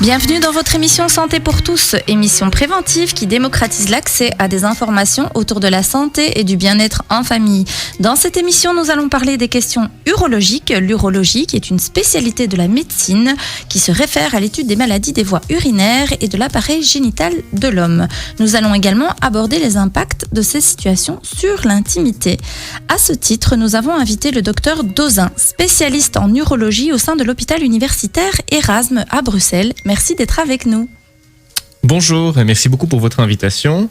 Bienvenue dans votre émission Santé pour tous, émission préventive qui démocratise l'accès à des informations autour de la santé et du bien-être en famille. Dans cette émission, nous allons parler des questions urologiques. L'urologie qui est une spécialité de la médecine qui se réfère à l'étude des maladies des voies urinaires et de l'appareil génital de l'homme. Nous allons également aborder les impacts de ces situations sur l'intimité. À ce titre, nous avons invité le docteur Dauzin, spécialiste en urologie au sein de l'hôpital universitaire Erasme à Bruxelles. Merci d'être avec nous. Bonjour et merci beaucoup pour votre invitation.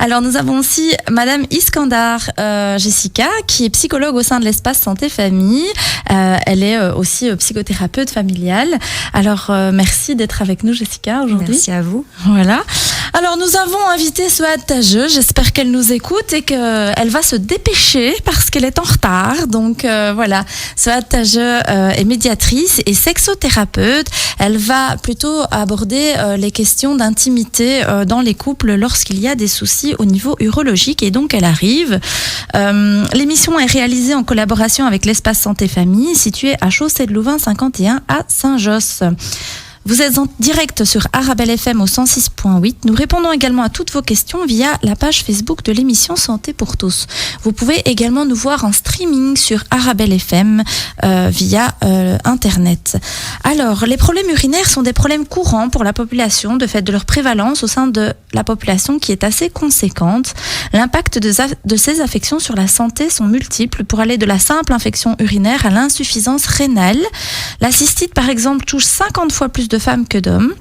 Alors nous avons aussi Madame Iskandar Jessica qui est psychologue au sein de l'espace santé famille. Elle est aussi psychothérapeute familiale. Alors merci d'être avec nous Jessica aujourd'hui. Merci à vous. Voilà. Alors nous avons invité Souad Tajeu, j'espère qu'elle nous écoute et qu'elle va se dépêcher parce qu'elle est en retard. Donc voilà, Souad Tajeu est médiatrice et sexothérapeute. Elle va plutôt aborder les questions d'intimité dans les couples lorsqu'il y a des soucis au niveau urologique et donc elle arrive. L'émission est réalisée en collaboration avec l'espace santé famille situé à Chaussée de Louvain 51 à Saint-Josse. Vous êtes en direct sur Arabelle FM au 106.8. Nous répondons également à toutes vos questions via la page Facebook de l'émission Santé pour tous. Vous pouvez également nous voir en streaming sur Arabelle FM via Internet. Alors, les problèmes urinaires sont des problèmes courants pour la population de fait de leur prévalence au sein de la population qui est assez conséquente. L'impact de ces affections sur la santé sont multiples pour aller de la simple infection urinaire à l'insuffisance rénale. La cystite, par exemple, touche 50 fois plus de femmes que d'hommes,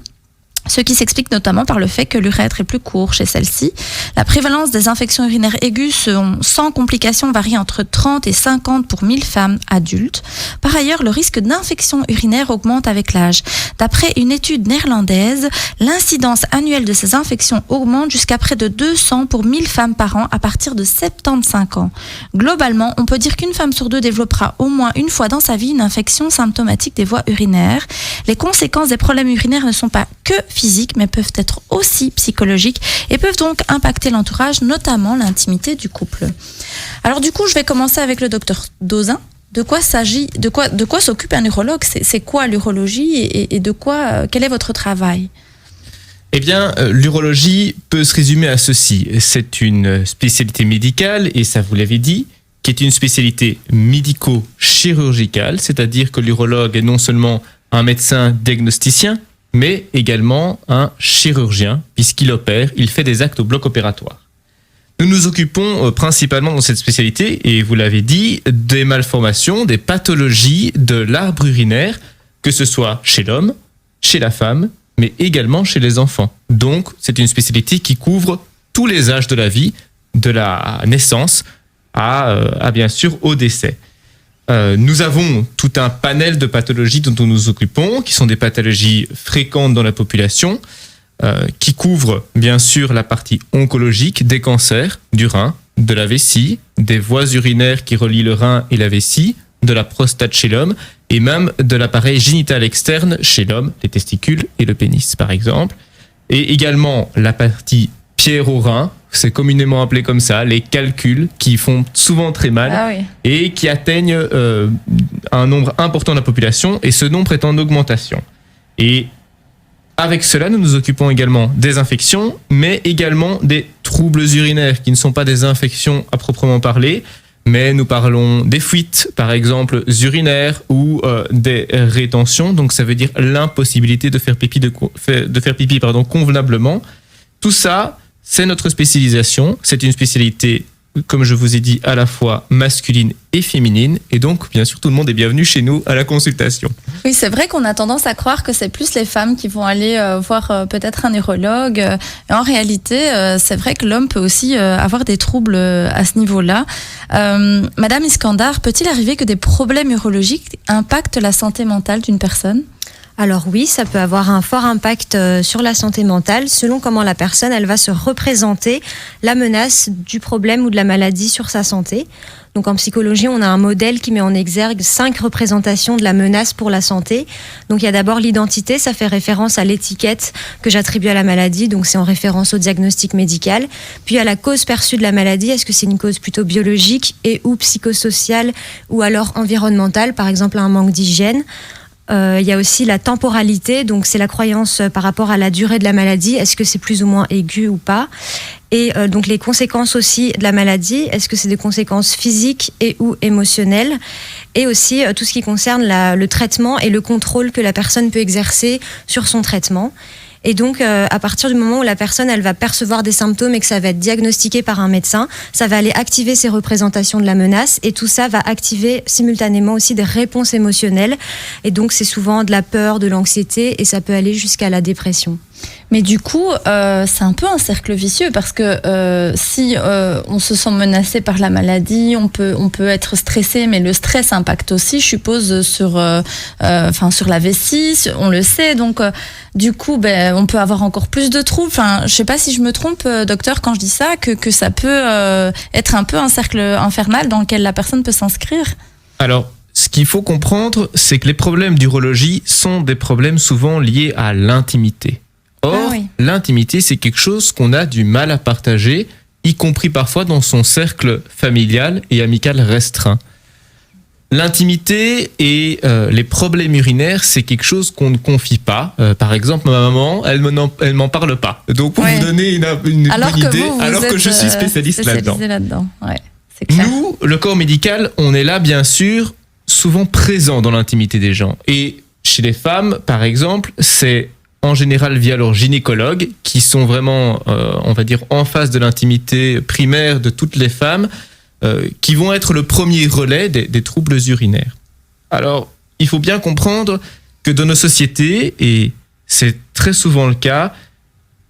ce qui s'explique notamment par le fait que l'urètre est plus court chez celle-ci. La prévalence des infections urinaires aiguës sans complications varie entre 30 et 50 pour 1000 femmes adultes. Par ailleurs, le risque d'infection urinaire augmente avec l'âge. D'après une étude néerlandaise, l'incidence annuelle de ces infections augmente jusqu'à près de 200 pour 1000 femmes par an à partir de 75 ans. Globalement, on peut dire qu'une femme sur deux développera au moins une fois dans sa vie une infection symptomatique des voies urinaires. Les conséquences des problèmes urinaires ne sont pas que physiques, mais peuvent être aussi psychologiques et peuvent donc impacter l'entourage, notamment l'intimité du couple. Alors du coup, je vais commencer avec le docteur Dauzin. De quoi s'occupe un urologue ? C'est quoi l'urologie et quel est votre travail ? Eh bien, l'urologie peut se résumer à ceci. C'est une spécialité médicale, et ça vous l'avez dit, qui est une spécialité médico-chirurgicale, c'est-à-dire que l'urologue est non seulement un médecin diagnosticien, mais également un chirurgien, puisqu'il opère, il fait des actes au bloc opératoire. Nous nous occupons principalement dans cette spécialité, et vous l'avez dit, des malformations, des pathologies de l'arbre urinaire, que ce soit chez l'homme, chez la femme, mais également chez les enfants. Donc, c'est une spécialité qui couvre tous les âges de la vie, de la naissance à bien sûr au décès. Nous avons tout un panel de pathologies dont nous nous occupons, qui sont des pathologies fréquentes dans la population, qui couvrent bien sûr la partie oncologique, des cancers, du rein, de la vessie, des voies urinaires qui relient le rein et la vessie, de la prostate chez l'homme, et même de l'appareil génital externe chez l'homme, les testicules et le pénis par exemple, et également la partie pierre au rein, c'est communément appelé comme ça, les calculs qui font souvent très mal et qui atteignent un nombre important de la population, et ce nombre est en augmentation. Et avec cela, nous nous occupons également des infections, mais également des troubles urinaires qui ne sont pas des infections à proprement parler, mais nous parlons des fuites, par exemple, urinaires ou des rétentions. Donc ça veut dire l'impossibilité de faire pipi, convenablement. Tout ça, c'est notre spécialisation. C'est une spécialité, comme je vous ai dit, à la fois masculine et féminine. Et donc, bien sûr, tout le monde est bienvenu chez nous à la consultation. Oui, c'est vrai qu'on a tendance à croire que c'est plus les femmes qui vont aller voir peut-être un urologue. Et en réalité, c'est vrai que l'homme peut aussi avoir des troubles à ce niveau-là. Madame Iskandar, peut-il arriver que des problèmes urologiques impactent la santé mentale d'une personne ? Alors oui, ça peut avoir un fort impact sur la santé mentale, selon comment la personne elle va se représenter la menace du problème ou de la maladie sur sa santé. Donc en psychologie, on a un modèle qui met en exergue 5 représentations de la menace pour la santé. Donc il y a d'abord l'identité, ça fait référence à l'étiquette que j'attribue à la maladie, donc c'est en référence au diagnostic médical. Puis à la cause perçue de la maladie, est-ce que c'est une cause plutôt biologique et ou psychosociale ou alors environnementale, par exemple un manque d'hygiène ? Il y a aussi la temporalité, donc c'est la croyance par rapport à la durée de la maladie. Est-ce que c'est plus ou moins aigu ou pas? Et donc les conséquences aussi de la maladie, est-ce que c'est des conséquences physiques et ou émotionnelles? Et aussi tout ce qui concerne le traitement et le contrôle que la personne peut exercer sur son traitement. Et donc, à partir du moment où la personne, elle va percevoir des symptômes et que ça va être diagnostiqué par un médecin, ça va aller activer ces représentations de la menace et tout ça va activer simultanément aussi des réponses émotionnelles. Et donc, c'est souvent de la peur, de l'anxiété et ça peut aller jusqu'à la dépression. Mais du coup, c'est un peu un cercle vicieux parce que si on se sent menacé par la maladie, on peut être stressé, mais le stress impacte aussi, je suppose, sur la vessie, on le sait. Donc, du coup, on peut avoir encore plus de troubles. Enfin, je sais pas si je me trompe, docteur, quand je dis ça, que ça peut être un peu un cercle infernal dans lequel la personne peut s'inscrire. Alors, ce qu'il faut comprendre, c'est que les problèmes d'urologie sont des problèmes souvent liés à l'intimité. Or, l'intimité, c'est quelque chose qu'on a du mal à partager, y compris parfois dans son cercle familial et amical restreint. L'intimité et les problèmes urinaires, c'est quelque chose qu'on ne confie pas. Par exemple, ma maman, elle m'en parle pas. Donc, pour vous donner une bonne idée, alors que je suis spécialiste là-dedans. Ouais, c'est clair. Nous, le corps médical, on est là, bien sûr, souvent présent dans l'intimité des gens. Et chez les femmes, par exemple, c'est en général via leurs gynécologues, qui sont vraiment, on va dire, en face de l'intimité primaire de toutes les femmes, qui vont être le premier relais des troubles urinaires. Alors, il faut bien comprendre que dans nos sociétés, et c'est très souvent le cas,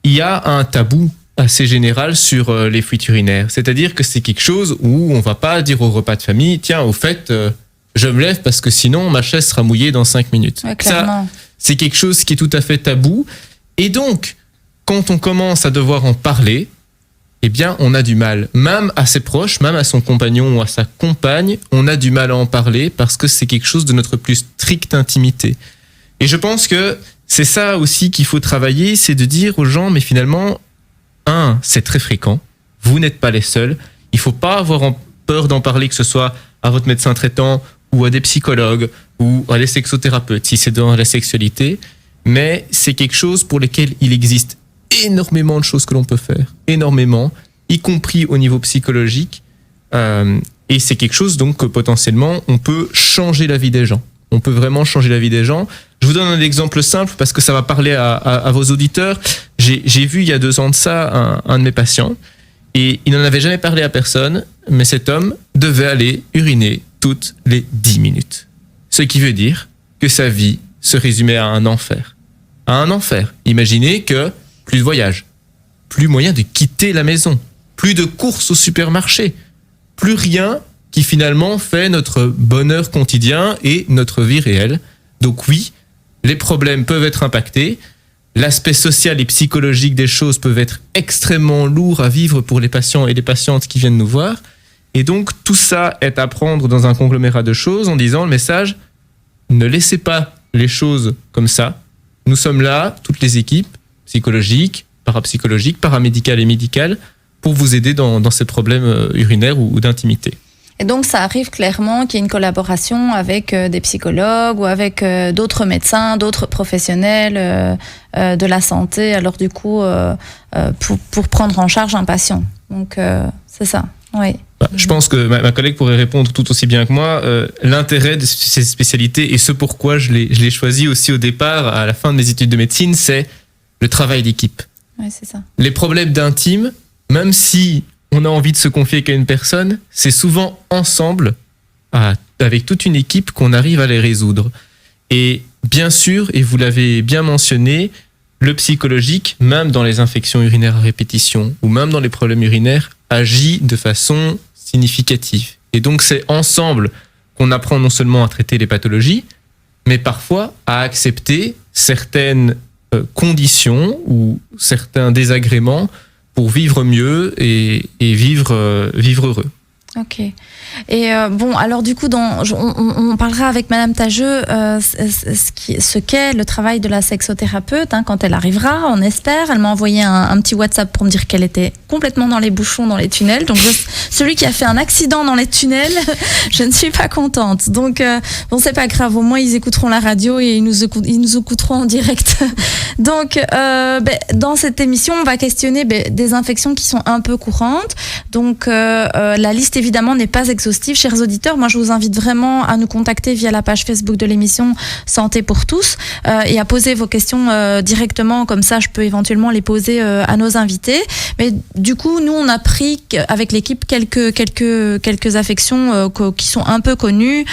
il y a un tabou assez général sur les fuites urinaires. C'est-à-dire que c'est quelque chose où on va pas dire au repas de famille, tiens, au fait, je me lève parce que sinon ma chaise sera mouillée dans 5 minutes. Ouais, clairement. Ça, c'est quelque chose qui est tout à fait tabou. Et donc, quand on commence à devoir en parler, eh bien, on a du mal. Même à ses proches, même à son compagnon ou à sa compagne, on a du mal à en parler parce que c'est quelque chose de notre plus stricte intimité. Et je pense que c'est ça aussi qu'il faut travailler, c'est de dire aux gens, mais finalement, c'est très fréquent. Vous n'êtes pas les seuls. Il ne faut pas avoir peur d'en parler, que ce soit à votre médecin traitant ou à des psychologues ou à des sexothérapeutes, si c'est dans la sexualité. Mais c'est quelque chose pour lequel il existe énormément de choses que l'on peut faire. Énormément, y compris au niveau psychologique. Et c'est quelque chose donc que potentiellement, on peut changer la vie des gens. On peut vraiment changer la vie des gens. Je vous donne un exemple simple parce que ça va parler à vos auditeurs. J'ai vu il y a 2 ans de ça un de mes patients et il n'en avait jamais parlé à personne, mais cet homme devait aller uriner toutes les 10 minutes. Ce qui veut dire que sa vie se résumait à un enfer. À un enfer. Imaginez que plus de voyage, plus moyen de quitter la maison, plus de courses au supermarché, plus rien qui finalement fait notre bonheur quotidien et notre vie réelle. Donc oui, les problèmes peuvent être impactés, l'aspect social et psychologique des choses peuvent être extrêmement lourds à vivre pour les patients et les patientes qui viennent nous voir. Et donc tout ça est à prendre dans un conglomérat de choses en disant le message, ne laissez pas les choses comme ça. Nous sommes là, toutes les équipes, psychologiques, parapsychologiques, paramédicales et médicales, pour vous aider dans ces problèmes urinaires ou d'intimité. Et donc, ça arrive clairement qu'il y ait une collaboration avec des psychologues ou avec d'autres médecins, d'autres professionnels de la santé, alors du coup, pour prendre en charge un patient. Donc, c'est ça, oui. Je pense que ma collègue pourrait répondre tout aussi bien que moi. L'intérêt de ces spécialités et ce pourquoi je l'ai choisi aussi au départ, à la fin de mes études de médecine, c'est le travail d'équipe. Oui, c'est ça. Les problèmes d'intime, même si on a envie de se confier qu'à une personne, c'est souvent ensemble, avec toute une équipe, qu'on arrive à les résoudre. Et bien sûr, et vous l'avez bien mentionné, le psychologique, même dans les infections urinaires à répétition ou même dans les problèmes urinaires, agit de façon significative. Et donc c'est ensemble qu'on apprend non seulement à traiter les pathologies, mais parfois à accepter certaines conditions ou certains désagréments pour vivre mieux et vivre heureux. Ok. Et bon, alors du coup, on parlera avec Madame Tageux ce qu'est le travail de la sexothérapeute quand elle arrivera, on espère. Elle m'a envoyé un petit WhatsApp pour me dire qu'elle était complètement dans les bouchons, dans les tunnels. Donc celui qui a fait un accident dans les tunnels, je ne suis pas contente. Donc bon, c'est pas grave. Au moins ils écouteront la radio et ils nous écouteront en direct. Donc dans cette émission, on va questionner des infections qui sont un peu courantes. Donc la liste évidemment n'est pas exhaustive, chers auditeurs. Moi, je vous invite vraiment à nous contacter via la page Facebook de l'émission Santé pour tous et à poser vos questions directement. Comme ça, je peux éventuellement les poser à nos invités. Mais du coup, nous, on a pris avec l'équipe quelques affections qui sont un peu connues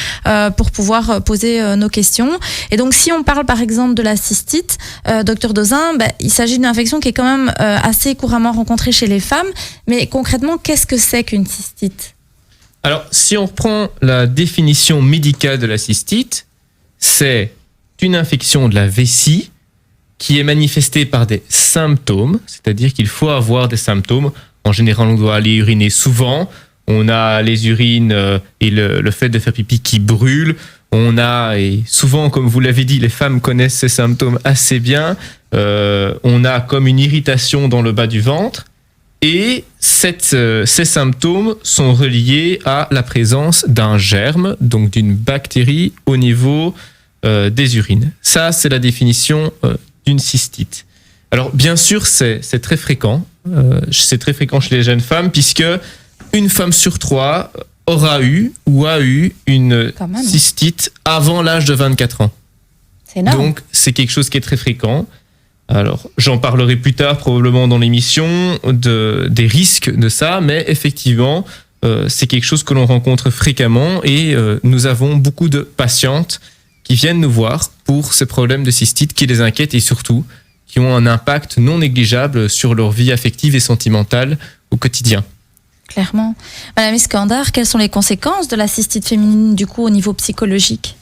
pour pouvoir poser nos questions. Et donc, si on parle par exemple de la cystite, docteur Dauzin, il s'agit d'une infection qui est quand même assez couramment rencontrée chez les femmes. Mais concrètement, qu'est-ce que c'est qu'une cystite ? Alors, si on reprend la définition médicale de la cystite, c'est une infection de la vessie qui est manifestée par des symptômes, c'est-à-dire qu'il faut avoir des symptômes. En général, on doit aller uriner souvent. On a les urines et le fait de faire pipi qui brûle. On a, et souvent, comme vous l'avez dit, les femmes connaissent ces symptômes assez bien. On a comme une irritation dans le bas du ventre. Et ces symptômes sont reliés à la présence d'un germe, donc d'une bactérie au niveau des urines. Ça, c'est la définition d'une cystite. Alors, bien sûr, c'est très fréquent. C'est très fréquent chez les jeunes femmes, puisque une femme sur 3 aura eu ou a eu une cystite avant l'âge de 24 ans. C'est énorme. Donc, c'est quelque chose qui est très fréquent. Alors, j'en parlerai plus tard probablement dans l'émission des risques de ça, mais effectivement, c'est quelque chose que l'on rencontre fréquemment et nous avons beaucoup de patientes qui viennent nous voir pour ces problèmes de cystite qui les inquiètent et surtout qui ont un impact non négligeable sur leur vie affective et sentimentale au quotidien. Clairement. Madame Iskandar, quelles sont les conséquences de la cystite féminine du coup au niveau psychologique ?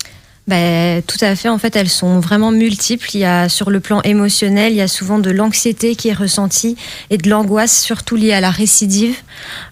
Tout à fait. En fait, elles sont vraiment multiples. Il y a, sur le plan émotionnel, il y a souvent de l'anxiété qui est ressentie et de l'angoisse, surtout liée à la récidive.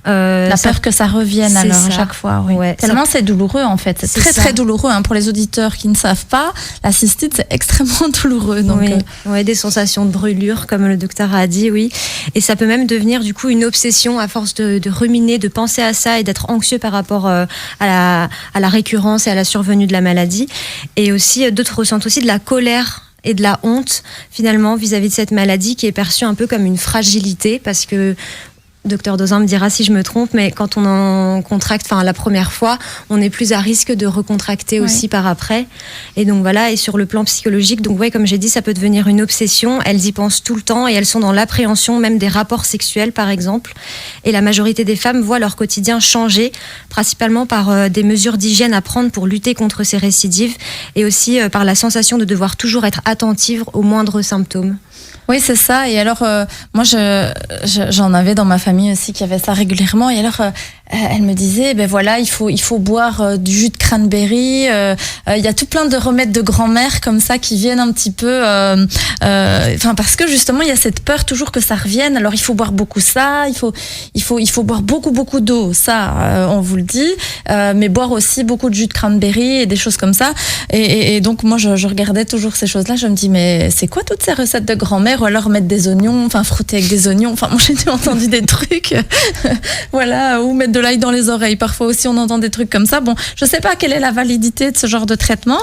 La peur que ça revienne alors à chaque fois. Oui. Ouais, tellement c'est douloureux en fait. C'est très très douloureux pour les auditeurs qui ne savent pas. La cystite, c'est extrêmement douloureux. Donc, oui, des sensations de brûlure, comme le docteur a dit, oui. Et ça peut même devenir du coup une obsession à force de ruminer, de penser à ça et d'être anxieux par rapport à la récurrence et à la survenue de la maladie. Et aussi, d'autres ressentent aussi de la colère et de la honte, finalement, vis-à-vis de cette maladie qui est perçue un peu comme une fragilité, parce que Docteur Dauzin me dira si je me trompe, mais quand on en contracte, la première fois, on est plus à risque de recontracter aussi par après. Et donc voilà, et sur le plan psychologique, donc comme j'ai dit, ça peut devenir une obsession. Elles y pensent tout le temps et elles sont dans l'appréhension même des rapports sexuels, par exemple. Et la majorité des femmes voient leur quotidien changer, principalement par des mesures d'hygiène à prendre pour lutter contre ces récidives et aussi par la sensation de devoir toujours être attentive aux moindres symptômes. Oui, c'est ça. Et alors, moi, j'en avais dans ma famille aussi qui avait ça régulièrement. Et alors, elle me disait, il faut boire du jus de cranberry. Il y a tout plein de remèdes de grand-mère comme ça qui viennent un petit peu, parce que justement, il y a cette peur toujours que ça revienne. Alors, il faut boire beaucoup ça. Il faut boire beaucoup d'eau. Ça, on vous le dit. Mais boire aussi beaucoup de jus de cranberry et des choses comme ça. Et donc, moi, je regardais toujours ces choses-là. Je me dis, mais c'est quoi toutes ces recettes de grand-mère? Ou alors mettre des oignons, frotter avec des oignons. Moi, j'ai entendu des trucs. Voilà, ou mettre de l'ail dans les oreilles. Parfois aussi, on entend des trucs comme ça. Bon, je sais pas quelle est la validité de ce genre de traitement.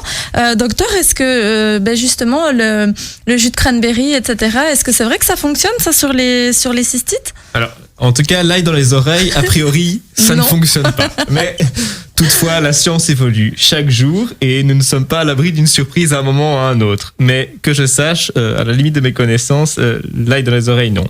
Docteur, est-ce que, justement, le jus de cranberry, etc., est-ce que c'est vrai que ça fonctionne, ça, sur les cystites? Alors, en tout cas, l'ail dans les oreilles, a priori, ça ne fonctionne pas. Mais toutefois, la science évolue chaque jour et nous ne sommes pas à l'abri d'une surprise à un moment ou à un autre. Mais que je sache, à la limite de mes connaissances, l'ail dans les oreilles, non.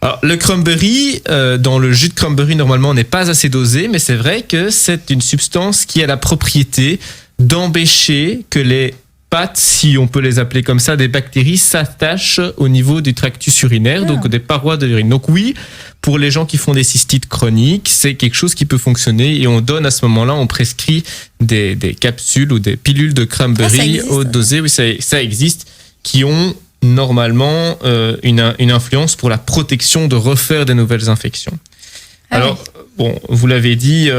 Alors, le cranberry, dans le jus de cranberry, normalement, n'est pas assez dosé, mais c'est vrai que c'est une substance qui a la propriété d'empêcher que les pattes, si on peut les appeler comme ça, des bactéries s'attachent au niveau du tractus urinaire, donc des parois de l'urine. Donc oui, pour les gens qui font des cystites chroniques, c'est quelque chose qui peut fonctionner et on donne à ce moment-là, on prescrit des capsules ou des pilules de cranberry haute dosée, oui, ça existe, qui ont normalement une influence pour la protection de refaire des nouvelles infections. Alors, bon, vous l'avez dit,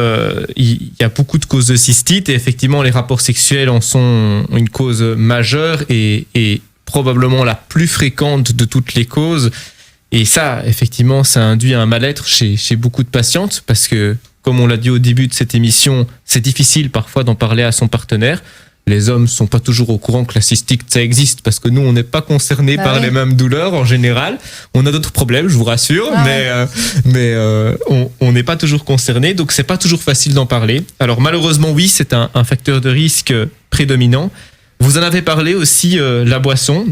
il y a beaucoup de causes de cystite et effectivement, les rapports sexuels en sont une cause majeure et probablement la plus fréquente de toutes les causes. Et ça, effectivement, ça induit un mal-être chez beaucoup de patientes parce que, comme on l'a dit au début de cette émission, c'est difficile parfois d'en parler à son partenaire. Les hommes sont pas toujours au courant que la cystite, ça existe parce que nous, on n'est pas concernés par les mêmes douleurs en général. On a d'autres problèmes, je vous rassure, mais on n'est pas toujours concernés, donc c'est pas toujours facile d'en parler. Alors malheureusement, oui, c'est un facteur de risque prédominant. Vous en avez parlé aussi, la boisson.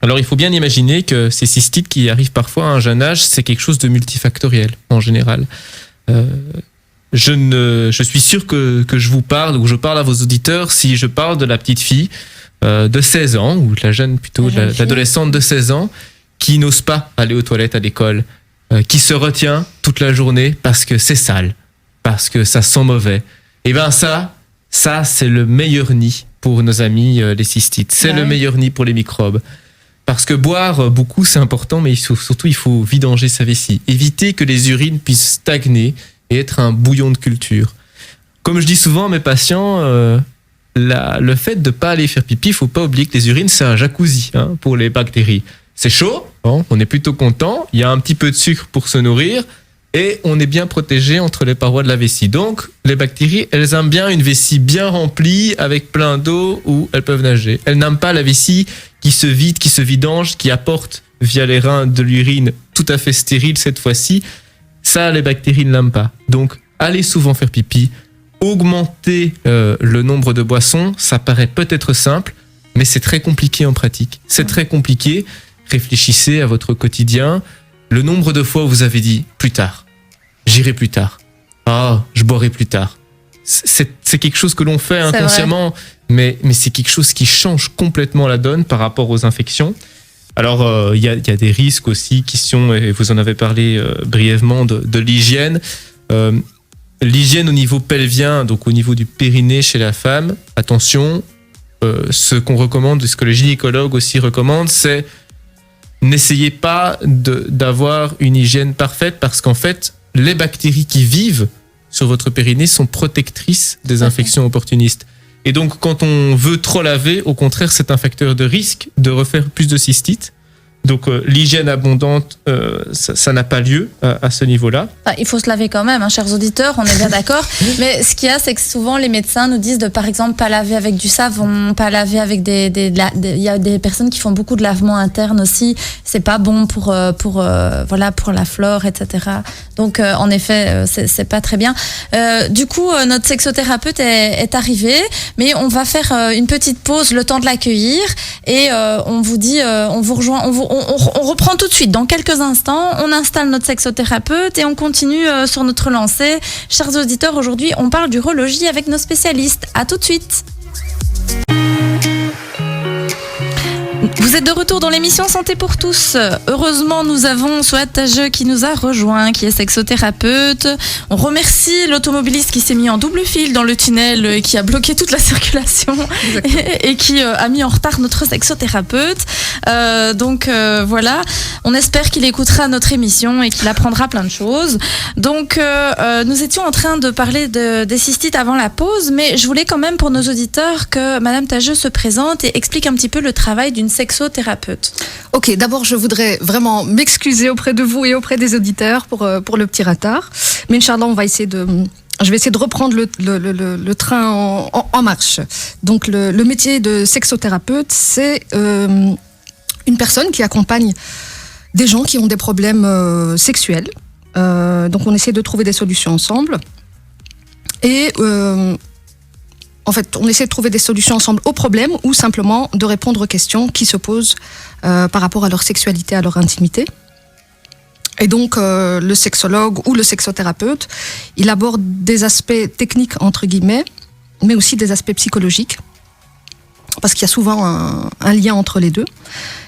Alors il faut bien imaginer que ces cystites qui arrivent parfois à un jeune âge, c'est quelque chose de multifactoriel en général. Je suis sûr que je vous parle ou je parle à vos auditeurs si je parle de la petite fille de 16 ans ou de la jeune plutôt, l'adolescente de 16 ans qui n'ose pas aller aux toilettes à l'école, qui se retient toute la journée parce que c'est sale, parce que ça sent mauvais. Et ben ça c'est le meilleur nid pour nos amis les cystites. C'est le meilleur nid pour les microbes. Parce que boire beaucoup c'est important, mais surtout il faut vidanger sa vessie. Éviter que les urines puissent stagner et être un bouillon de culture. Comme je dis souvent à mes patients, le fait de ne pas aller faire pipi, il ne faut pas oublier que les urines, c'est un jacuzzi pour les bactéries. C'est chaud, on est plutôt content, il y a un petit peu de sucre pour se nourrir et on est bien protégé entre les parois de la vessie. Donc, les bactéries, elles aiment bien une vessie bien remplie avec plein d'eau où elles peuvent nager. Elles n'aiment pas la vessie qui se vide, qui se vidange, qui apporte via les reins de l'urine tout à fait stérile cette fois-ci. Ça, les bactéries ne l'aiment pas. Donc, allez souvent faire pipi. Augmenter le nombre de boissons, ça paraît peut-être simple, mais c'est très compliqué en pratique. C'est très compliqué. Réfléchissez à votre quotidien. Le nombre de fois où vous avez dit « plus tard, j'irai plus tard, je boirai plus tard ». C'est quelque chose que l'on fait inconsciemment, mais c'est quelque chose qui change complètement la donne par rapport aux infections. Alors, il y a des risques aussi qui sont, et vous en avez parlé brièvement, de l'hygiène. L'hygiène au niveau pelvien, donc au niveau du périnée chez la femme, attention, ce qu'on recommande, ce que le gynécologue aussi recommande, c'est n'essayez pas d'avoir une hygiène parfaite parce qu'en fait, les bactéries qui vivent sur votre périnée sont protectrices des infections opportunistes. Et donc, quand on veut trop laver, au contraire, c'est un facteur de risque de refaire plus de cystite. Donc, l'hygiène abondante, ça n'a pas lieu à ce niveau-là. Il faut se laver quand même, chers auditeurs, on est bien d'accord. Mais ce qu'il y a, c'est que souvent, les médecins nous disent de, par exemple, pas laver avec du savon, pas laver avec il y a des personnes qui font beaucoup de lavement interne aussi. C'est pas bon pour la flore, etc. Donc, en effet, c'est pas très bien. Du coup, notre sexothérapeute est arrivé, mais on va faire une petite pause, le temps de l'accueillir, et on vous dit, on vous rejoint, on reprend tout de suite. Dans quelques instants, on installe notre sexothérapeute et on continue sur notre lancée. Chers auditeurs, aujourd'hui, on parle d'urologie avec nos spécialistes. À tout de suite. Vous êtes de retour dans l'émission Santé pour tous. Heureusement, nous avons Souad Tajeu qui nous a rejoint, qui est sexothérapeute. On remercie l'automobiliste qui s'est mis en double fil dans le tunnel et qui a bloqué toute la circulation et qui a mis en retard notre sexothérapeute. Donc voilà, on espère qu'il écoutera notre émission et qu'il apprendra plein de choses. Donc nous étions en train de parler des cystites avant la pause, mais je voulais quand même pour nos auditeurs que Madame Tajeu se présente et explique un petit peu le travail d'une sexothérapeute. Ok, d'abord je voudrais vraiment m'excuser auprès de vous et auprès des auditeurs pour le petit retard. Mais Inch'Allah, je vais essayer de reprendre le train en marche. Donc le métier de sexothérapeute, c'est une personne qui accompagne des gens qui ont des problèmes sexuels. Donc on essaie de trouver des solutions ensemble. Et en fait, on essaie de trouver des solutions ensemble aux problèmes ou simplement de répondre aux questions qui se posent par rapport à leur sexualité, à leur intimité. Et donc, le sexologue ou le sexothérapeute, il aborde des aspects techniques, entre guillemets, mais aussi des aspects psychologiques, parce qu'il y a souvent un lien entre les deux.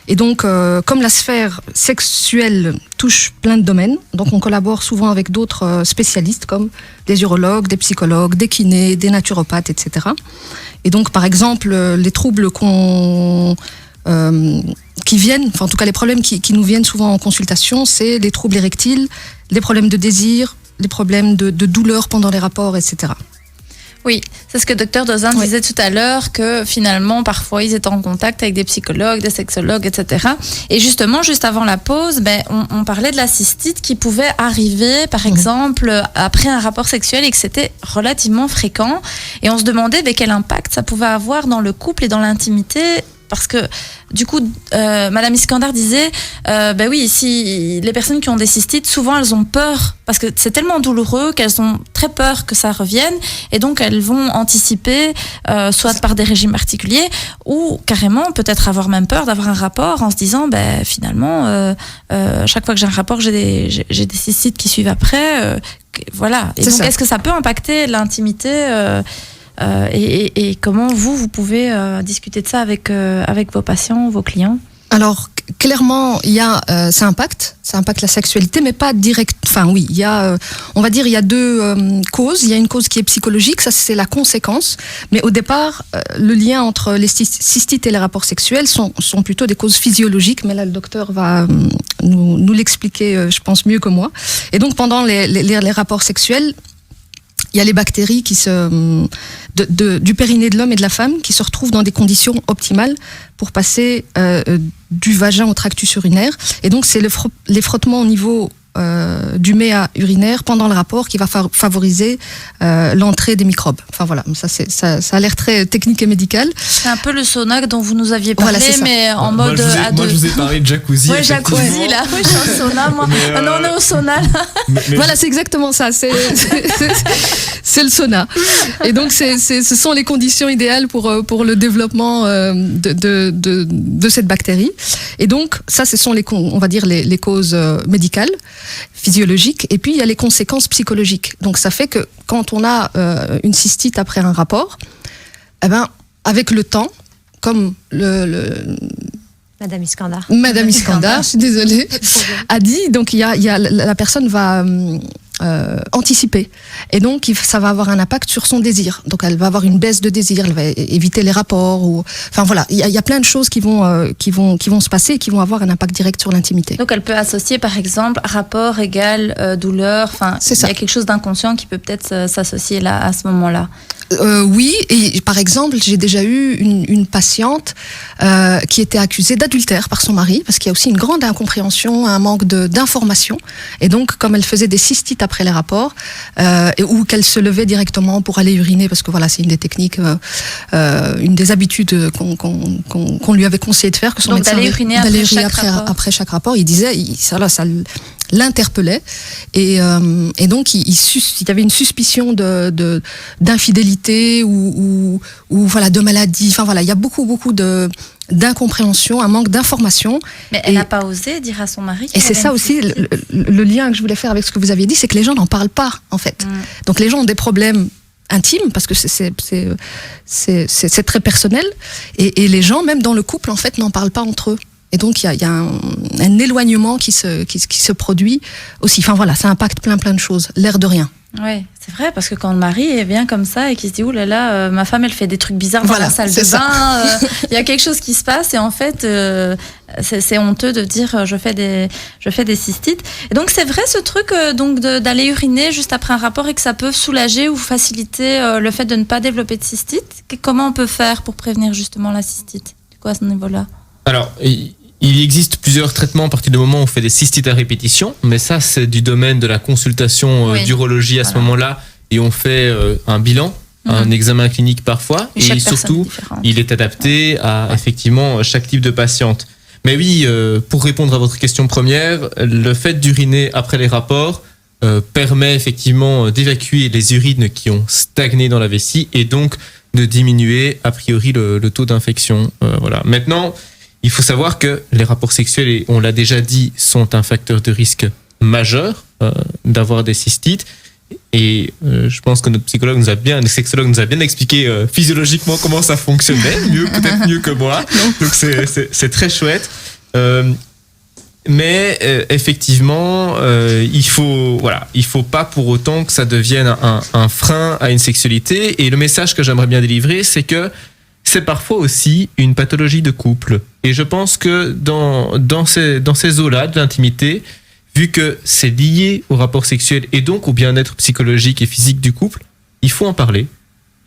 Et donc, comme la sphère sexuelle touche plein de domaines, donc on collabore souvent avec d'autres spécialistes comme des urologues, des psychologues, des kinés, des naturopathes, etc. Et donc, par exemple, les troubles qui viennent, enfin en tout cas les problèmes qui nous viennent souvent en consultation, c'est les troubles érectiles, les problèmes de désir, les problèmes de douleur pendant les rapports, etc. Oui, c'est ce que Dr Dozin disait tout à l'heure, que finalement, parfois, ils étaient en contact avec des psychologues, des sexologues, etc. Et justement, juste avant la pause, on parlait de la cystite qui pouvait arriver, par exemple, après un rapport sexuel et que c'était relativement fréquent. Et on se demandait quel impact ça pouvait avoir dans le couple et dans l'intimité. Parce que, du coup, Madame Iskandar disait, oui, si les personnes qui ont des cystites, souvent elles ont peur, parce que c'est tellement douloureux qu'elles ont très peur que ça revienne, et donc elles vont anticiper, soit par des régimes particuliers, ou carrément peut-être avoir même peur d'avoir un rapport en se disant, finalement, chaque fois que j'ai un rapport, j'ai des cystites qui suivent après, voilà. Et donc, est-ce que ça peut impacter l'intimité et comment vous pouvez discuter de ça avec vos patients, vos clients? Alors clairement, ça impacte la sexualité, mais pas direct. Enfin oui, il y a, on va dire, il y a deux causes. Il y a une cause qui est psychologique, ça c'est la conséquence. Mais au départ, le lien entre les cystites et les rapports sexuels sont plutôt des causes physiologiques. Mais là, le docteur va nous l'expliquer, je pense, mieux que moi. Et donc pendant les rapports sexuels, il y a les bactéries du périnée de l'homme et de la femme qui se retrouvent dans des conditions optimales pour passer du vagin au tractus urinaire. Et donc, c'est les frottements au niveau du méa urinaire pendant le rapport qui va favoriser l'entrée des microbes. Enfin voilà, ça a l'air très technique et médical. C'est un peu le sauna dont vous nous aviez parlé, mais en mode moi je vous ai parlé de jacuzzi. Ouais, jacuzzi là, oui, je suis en sauna, moi. Non, on est au sauna là. Voilà, c'est exactement ça. C'est le sauna. Et donc, ce sont les conditions idéales pour le développement de cette bactérie. Et donc, ça, ce sont on va dire les causes médicales, physiologiques. Et puis, il y a les conséquences psychologiques. Donc, ça fait que quand on a une cystite après un rapport, avec le temps, comme Madame Iskandar, je suis désolée, a dit, donc la personne va anticiper. Et donc, ça va avoir un impact sur son désir. Donc, elle va avoir une baisse de désir, elle va éviter les rapports. Enfin, voilà, il y a plein de choses qui vont se passer et qui vont avoir un impact direct sur l'intimité. Donc, elle peut associer, par exemple, rapport égal douleur. Enfin, il y a quelque chose d'inconscient qui peut peut-être s'associer là, à ce moment-là. Oui, et par exemple, j'ai déjà eu une patiente qui était accusée d'adultère par son mari, parce qu'il y a aussi une grande incompréhension, un manque d'information. Et donc, comme elle faisait des cystites après les rapports, ou qu'elle se levait directement pour aller uriner, parce que voilà, c'est une des techniques, une des habitudes qu'on lui avait conseillé de faire, que son donc, médecin d'aller uriner après chaque rapport. Il disait, ça l'interpellait, et donc il y avait une suspicion d'infidélité ou voilà, de maladie. Enfin voilà, il y a beaucoup d'incompréhension, un manque d'information. Mais elle n'a pas osé dire à son mari. Et c'est ça aussi le lien que je voulais faire avec ce que vous aviez dit, c'est que les gens n'en parlent pas en fait. Donc les gens ont des problèmes intimes parce que c'est très personnel, et les gens, même dans le couple, en fait, n'en parlent pas entre eux. Et donc, il y a un éloignement qui se produit aussi. Enfin voilà, ça impacte plein de choses, l'air de rien. Oui, c'est vrai, parce que quand le mari est bien comme ça et qu'il se dit, ouh là là, ma femme, elle fait des trucs bizarres dans la salle de bain, il y a quelque chose qui se passe, et en fait, c'est honteux de dire, je fais des cystites. Et donc, c'est vrai ce truc d'aller uriner juste après un rapport, et que ça peut soulager ou faciliter le fait de ne pas développer de cystite. Comment on peut faire pour prévenir justement la cystite? Du coup, à ce niveau-là? Alors, il existe plusieurs traitements à partir du moment où on fait des cystites à répétition, mais ça, c'est du domaine de la consultation d'urologie à ce moment-là, et on fait un bilan, un examen clinique parfois, et surtout, il est adapté à effectivement chaque type de patiente. Mais oui, pour répondre à votre question première, le fait d'uriner après les rapports permet effectivement d'évacuer les urines qui ont stagné dans la vessie, et donc de diminuer a priori le taux d'infection. Voilà. Maintenant, il faut savoir que les rapports sexuels, et on l'a déjà dit, sont un facteur de risque majeur d'avoir des cystites. Et je pense que notre sexologue nous a bien expliqué physiologiquement comment ça fonctionnait, peut-être mieux que moi. Donc c'est très chouette. Mais effectivement, il faut pas pour autant que ça devienne un frein à une sexualité. Et le message que j'aimerais bien délivrer, c'est que c'est parfois aussi une pathologie de couple. Et je pense que dans ces eaux-là de l'intimité, vu que c'est lié au rapport sexuel et donc au bien-être psychologique et physique du couple, il faut en parler.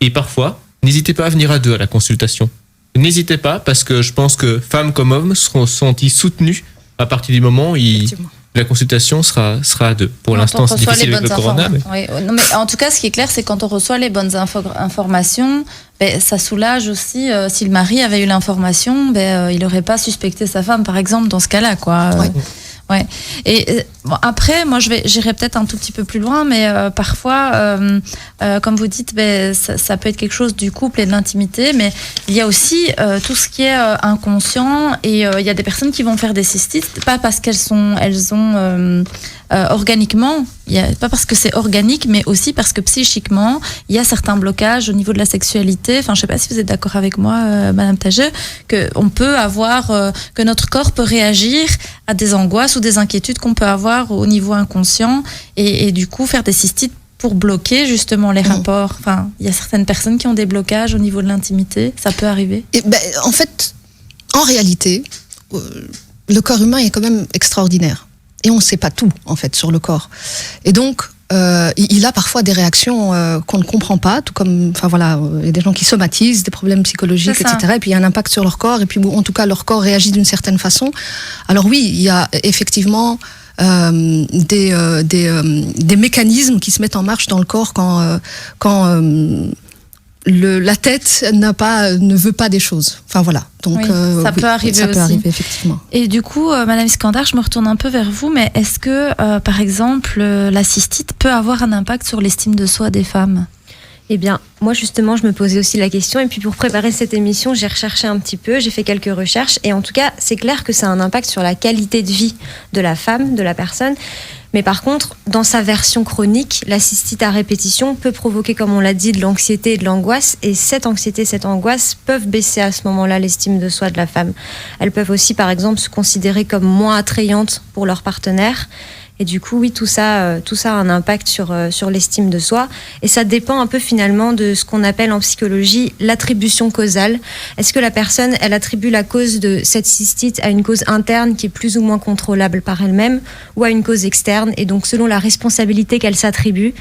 Et parfois, n'hésitez pas à venir à deux à la consultation. N'hésitez pas, parce que je pense que femmes comme hommes seront sentis soutenus à partir du moment où la consultation sera à deux. Pour l'instant, c'est difficile avec le corona. Mais... Oui. Non, mais en tout cas, ce qui est clair, c'est que quand on reçoit les bonnes informations, ça soulage aussi. Si le mari avait eu l'information, il n'aurait pas suspecté sa femme, par exemple, dans ce cas-là, quoi. Ouais. Et bon, après, moi, j'irai peut-être un tout petit peu plus loin, mais parfois, comme vous dites, ça peut être quelque chose du couple et de l'intimité, mais il y a aussi tout ce qui est inconscient, et il y a des personnes qui vont faire des cystites, pas parce qu'elles ont organiquement, pas parce que c'est organique, mais aussi parce que psychiquement, il y a certains blocages au niveau de la sexualité. Enfin, je sais pas si vous êtes d'accord avec moi, Madame Tageux, que on peut avoir, que notre corps peut réagir à des angoisses ou des inquiétudes qu'on peut avoir au niveau inconscient, et du coup faire des cystites pour bloquer justement les rapports. Enfin, il y a certaines personnes qui ont des blocages au niveau de l'intimité. Ça peut arriver. Et en fait, en réalité, le corps humain est quand même extraordinaire. Et on ne sait pas tout, en fait, sur le corps. Et donc, il a parfois des réactions qu'on ne comprend pas, tout comme, il y a des gens qui somatisent, des problèmes psychologiques, etc. Et puis il y a un impact sur leur corps, et puis en tout cas, leur corps réagit d'une certaine façon. Alors oui, il y a effectivement des mécanismes qui se mettent en marche dans le corps quand la tête ne veut pas des choses. Enfin voilà. Donc ça peut arriver ça aussi. Peut arriver effectivement. Et du coup, Madame Iskandar, je me retourne un peu vers vous, mais est-ce que, par exemple, la cystite peut avoir un impact sur l'estime de soi des femmes ? Eh bien, moi justement, je me posais aussi la question, et puis pour préparer cette émission, j'ai recherché un petit peu, j'ai fait quelques recherches, et en tout cas, c'est clair que ça a un impact sur la qualité de vie de la femme, de la personne. Mais par contre, dans sa version chronique, la cystite à répétition peut provoquer, comme on l'a dit, de l'anxiété et de l'angoisse. Et cette anxiété, cette angoisse peuvent baisser à ce moment-là l'estime de soi de la femme. Elles peuvent aussi, par exemple, se considérer comme moins attrayantes pour leur partenaire. Et du coup, oui, tout ça a un impact sur l'estime de soi. Et ça dépend un peu finalement de ce qu'on appelle en psychologie l'attribution causale. Est-ce que la personne, elle attribue la cause de cette cystite à une cause interne qui est plus ou moins contrôlable par elle-même, ou à une cause externe? Et donc, selon la responsabilité qu'elle s'attribue,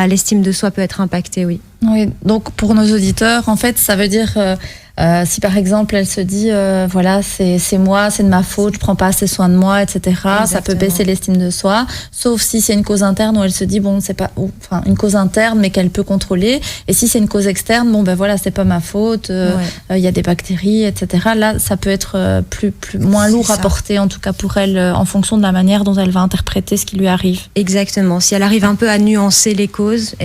l'estime de soi peut être impactée, oui. Oui, donc pour nos auditeurs, en fait, ça veut dire... si par exemple elle se dit c'est moi, c'est de ma faute, je prends pas assez soin de moi, etc. Exactement. Ça peut baisser l'estime de soi, sauf si c'est une cause interne où elle se dit c'est pas, une cause interne mais qu'elle peut contrôler. Et si c'est une cause externe, c'est pas ma faute, y a des bactéries, etc. Là, ça peut être moins lourd à porter, en tout cas pour elle, en fonction de la manière dont elle va interpréter ce qui lui arrive. Exactement. Si elle arrive un peu à nuancer les causes,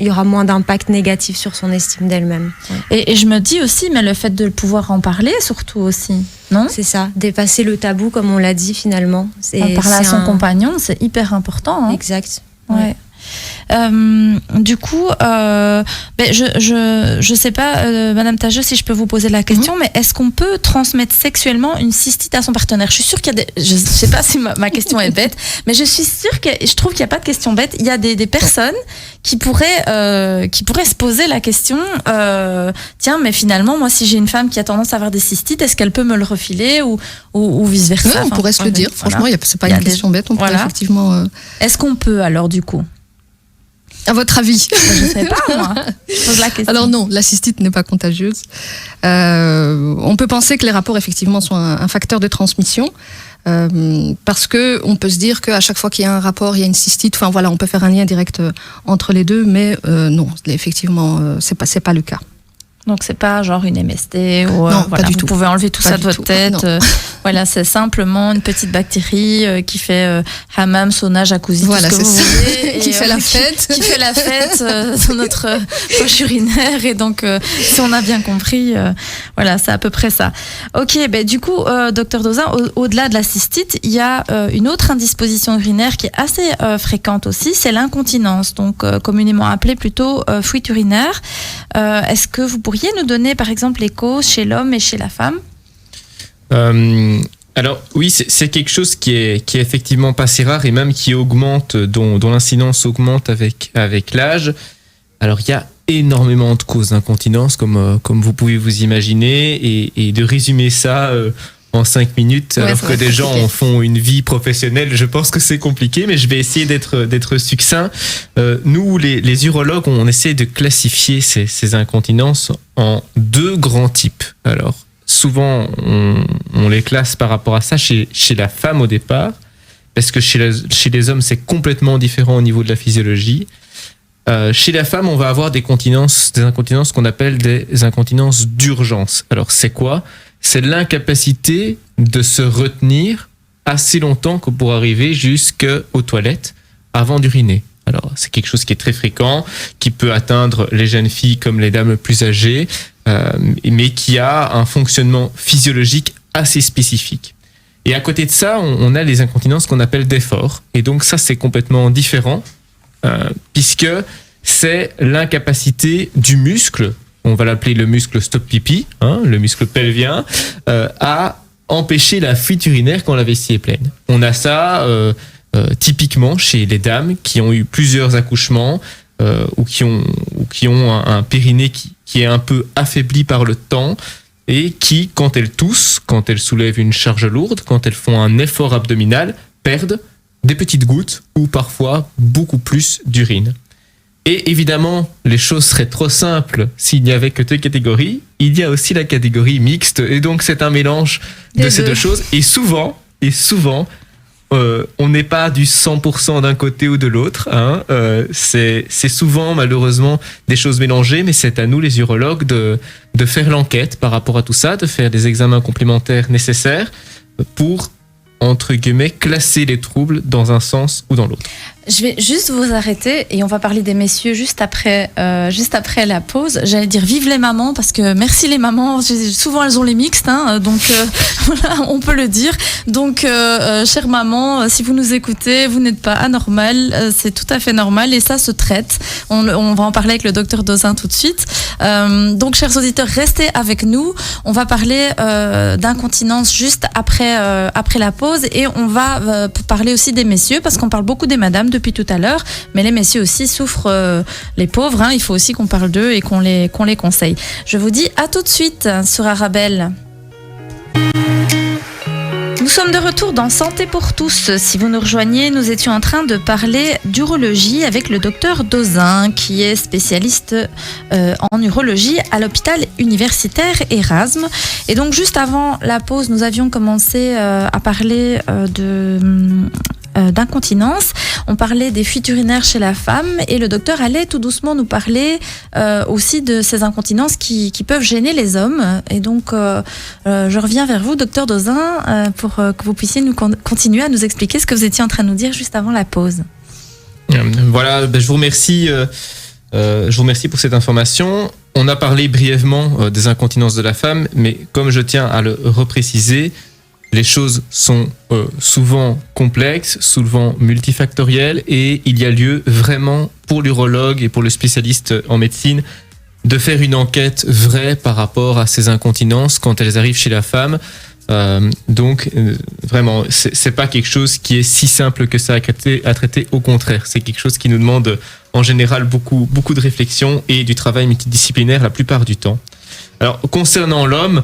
il y aura moins d'impact négatif sur son estime d'elle-même. Ouais. Et je me dis aussi, mais le fait de pouvoir en parler, surtout aussi, non ? C'est ça, dépasser le tabou, comme on l'a dit finalement. En parler à son compagnon, c'est hyper important. Hein. Exact. Ouais. Du coup, je sais pas, Madame Tageux, si je peux vous poser la question, mais est-ce qu'on peut transmettre sexuellement une cystite à son partenaire ? Je suis sûre qu'il y a je sais pas si ma question est bête, mais je suis sûre je trouve qu'il n'y a pas de question bête. Il y a des personnes qui pourraient se poser la question, tiens, mais finalement, moi, si j'ai une femme qui a tendance à avoir des cystites, est-ce qu'elle peut me le refiler ou vice versa ? On pourrait se le dire. Franchement, c'est pas une question bête. On pourrait effectivement. Est-ce qu'on peut alors du coup ? À votre avis ? Je sais pas, moi. Je pose la question. Alors non, la cystite n'est pas contagieuse. On peut penser que les rapports, effectivement, sont un facteur de transmission. Parce que on peut se dire qu'à chaque fois qu'il y a un rapport, il y a une cystite. Enfin voilà, on peut faire un lien direct entre les deux, mais non, effectivement, c'est pas le cas. Donc c'est pas genre une MST ou non, pas du tout. Vous pouvez enlever tout ça de votre tête. Voilà, c'est simplement une petite bactérie qui fait hammam, sauna, jacuzzi, voilà, tout ce que vous voulez, qui fait la fête, qui fait la fête dans notre poche urinaire. Et donc, si on a bien compris, voilà, c'est à peu près ça. Ok, du coup, docteur Dauzin, au-delà de la cystite, il y a une autre indisposition urinaire qui est assez fréquente aussi, c'est l'incontinence, donc communément appelée plutôt fuite urinaire. Est-ce que vous pourriez nous donner, par exemple, les causes chez l'homme et chez la femme ? Alors oui, c'est quelque chose qui est effectivement pas si rare et même qui augmente, dont l'incidence augmente avec l'âge. Alors il y a énormément de causes d'incontinence, comme vous pouvez vous imaginer, et de résumer ça en 5 minutes, Ouais, alors ça que va des être gens compliqué. en font une vie professionnelle. Je pense que c'est compliqué, mais je vais essayer d'être succinct. Nous, les urologues, on essaie de classifier ces incontinences en 2 grands types. Alors, souvent, on les classe par rapport à ça chez la femme au départ, parce que chez les hommes, c'est complètement différent au niveau de la physiologie. Chez la femme, on va avoir des incontinences qu'on appelle des incontinences d'urgence. Alors, c'est quoi ? C'est l'incapacité de se retenir assez longtemps pour arriver jusqu'aux toilettes avant d'uriner. Alors, c'est quelque chose qui est très fréquent, qui peut atteindre les jeunes filles comme les dames plus âgées, mais qui a un fonctionnement physiologique assez spécifique. Et à côté de ça, on a les incontinences qu'on appelle d'effort. Et donc ça, c'est complètement différent, puisque c'est l'incapacité du muscle, on va l'appeler le muscle stop-pipi, le muscle pelvien, à empêcher la fuite urinaire quand la vessie est pleine. On a ça typiquement chez les dames qui ont eu plusieurs accouchements ou qui ont un périnée qui est un peu affaibli par le temps et qui, quand elles toussent, quand elles soulèvent une charge lourde, quand elles font un effort abdominal, perdent des petites gouttes ou parfois beaucoup plus d'urine. Et évidemment, les choses seraient trop simples s'il n'y avait que 2 catégories. Il y a aussi la catégorie mixte, et donc c'est un mélange de ces 2 choses. Et souvent, on n'est pas du 100% d'un côté ou de l'autre. C'est souvent, malheureusement, des choses mélangées, mais c'est à nous, les urologues, de faire l'enquête par rapport à tout ça, de faire des examens complémentaires nécessaires pour, entre guillemets, classer les troubles dans un sens ou dans l'autre. Je vais juste vous arrêter et on va parler des messieurs juste après la pause. J'allais dire vive les mamans parce que merci les mamans. Souvent elles ont les mixtes, donc voilà, on peut le dire. Donc chère maman, si vous nous écoutez, vous n'êtes pas anormal, c'est tout à fait normal et ça se traite. On va en parler avec le docteur Dozin tout de suite. Donc chers auditeurs, restez avec nous. On va parler d'incontinence juste après la pause et on va parler aussi des messieurs parce qu'on parle beaucoup des madames depuis tout à l'heure, mais les messieurs aussi souffrent, les pauvres, il faut aussi qu'on parle d'eux et qu'on les conseille. Je vous dis à tout de suite sur Arabelle. Nous sommes de retour dans Santé pour tous. Si vous nous rejoignez, nous étions en train de parler d'urologie avec le docteur Dozin, qui est spécialiste en urologie à l'hôpital universitaire Erasme. Et donc, juste avant la pause, nous avions commencé à parler d'incontinence. On parlait des fuites urinaires chez la femme et le docteur allait tout doucement nous parler aussi de ces incontinences qui peuvent gêner les hommes. Et donc, je reviens vers vous, docteur Dozin, pour que vous puissiez continuer à nous expliquer ce que vous étiez en train de nous dire juste avant la pause. Voilà, je vous remercie. Je vous remercie pour cette information. On a parlé brièvement des incontinences de la femme, mais comme je tiens à le repréciser, les choses sont souvent complexes, souvent multifactorielles, et il y a lieu vraiment pour l'urologue et pour le spécialiste en médecine de faire une enquête vraie par rapport à ces incontinences quand elles arrivent chez la femme. Donc vraiment, c'est pas quelque chose qui est si simple que ça à traiter. Au contraire, c'est quelque chose qui nous demande en général beaucoup de réflexion et du travail multidisciplinaire la plupart du temps. Alors concernant l'homme,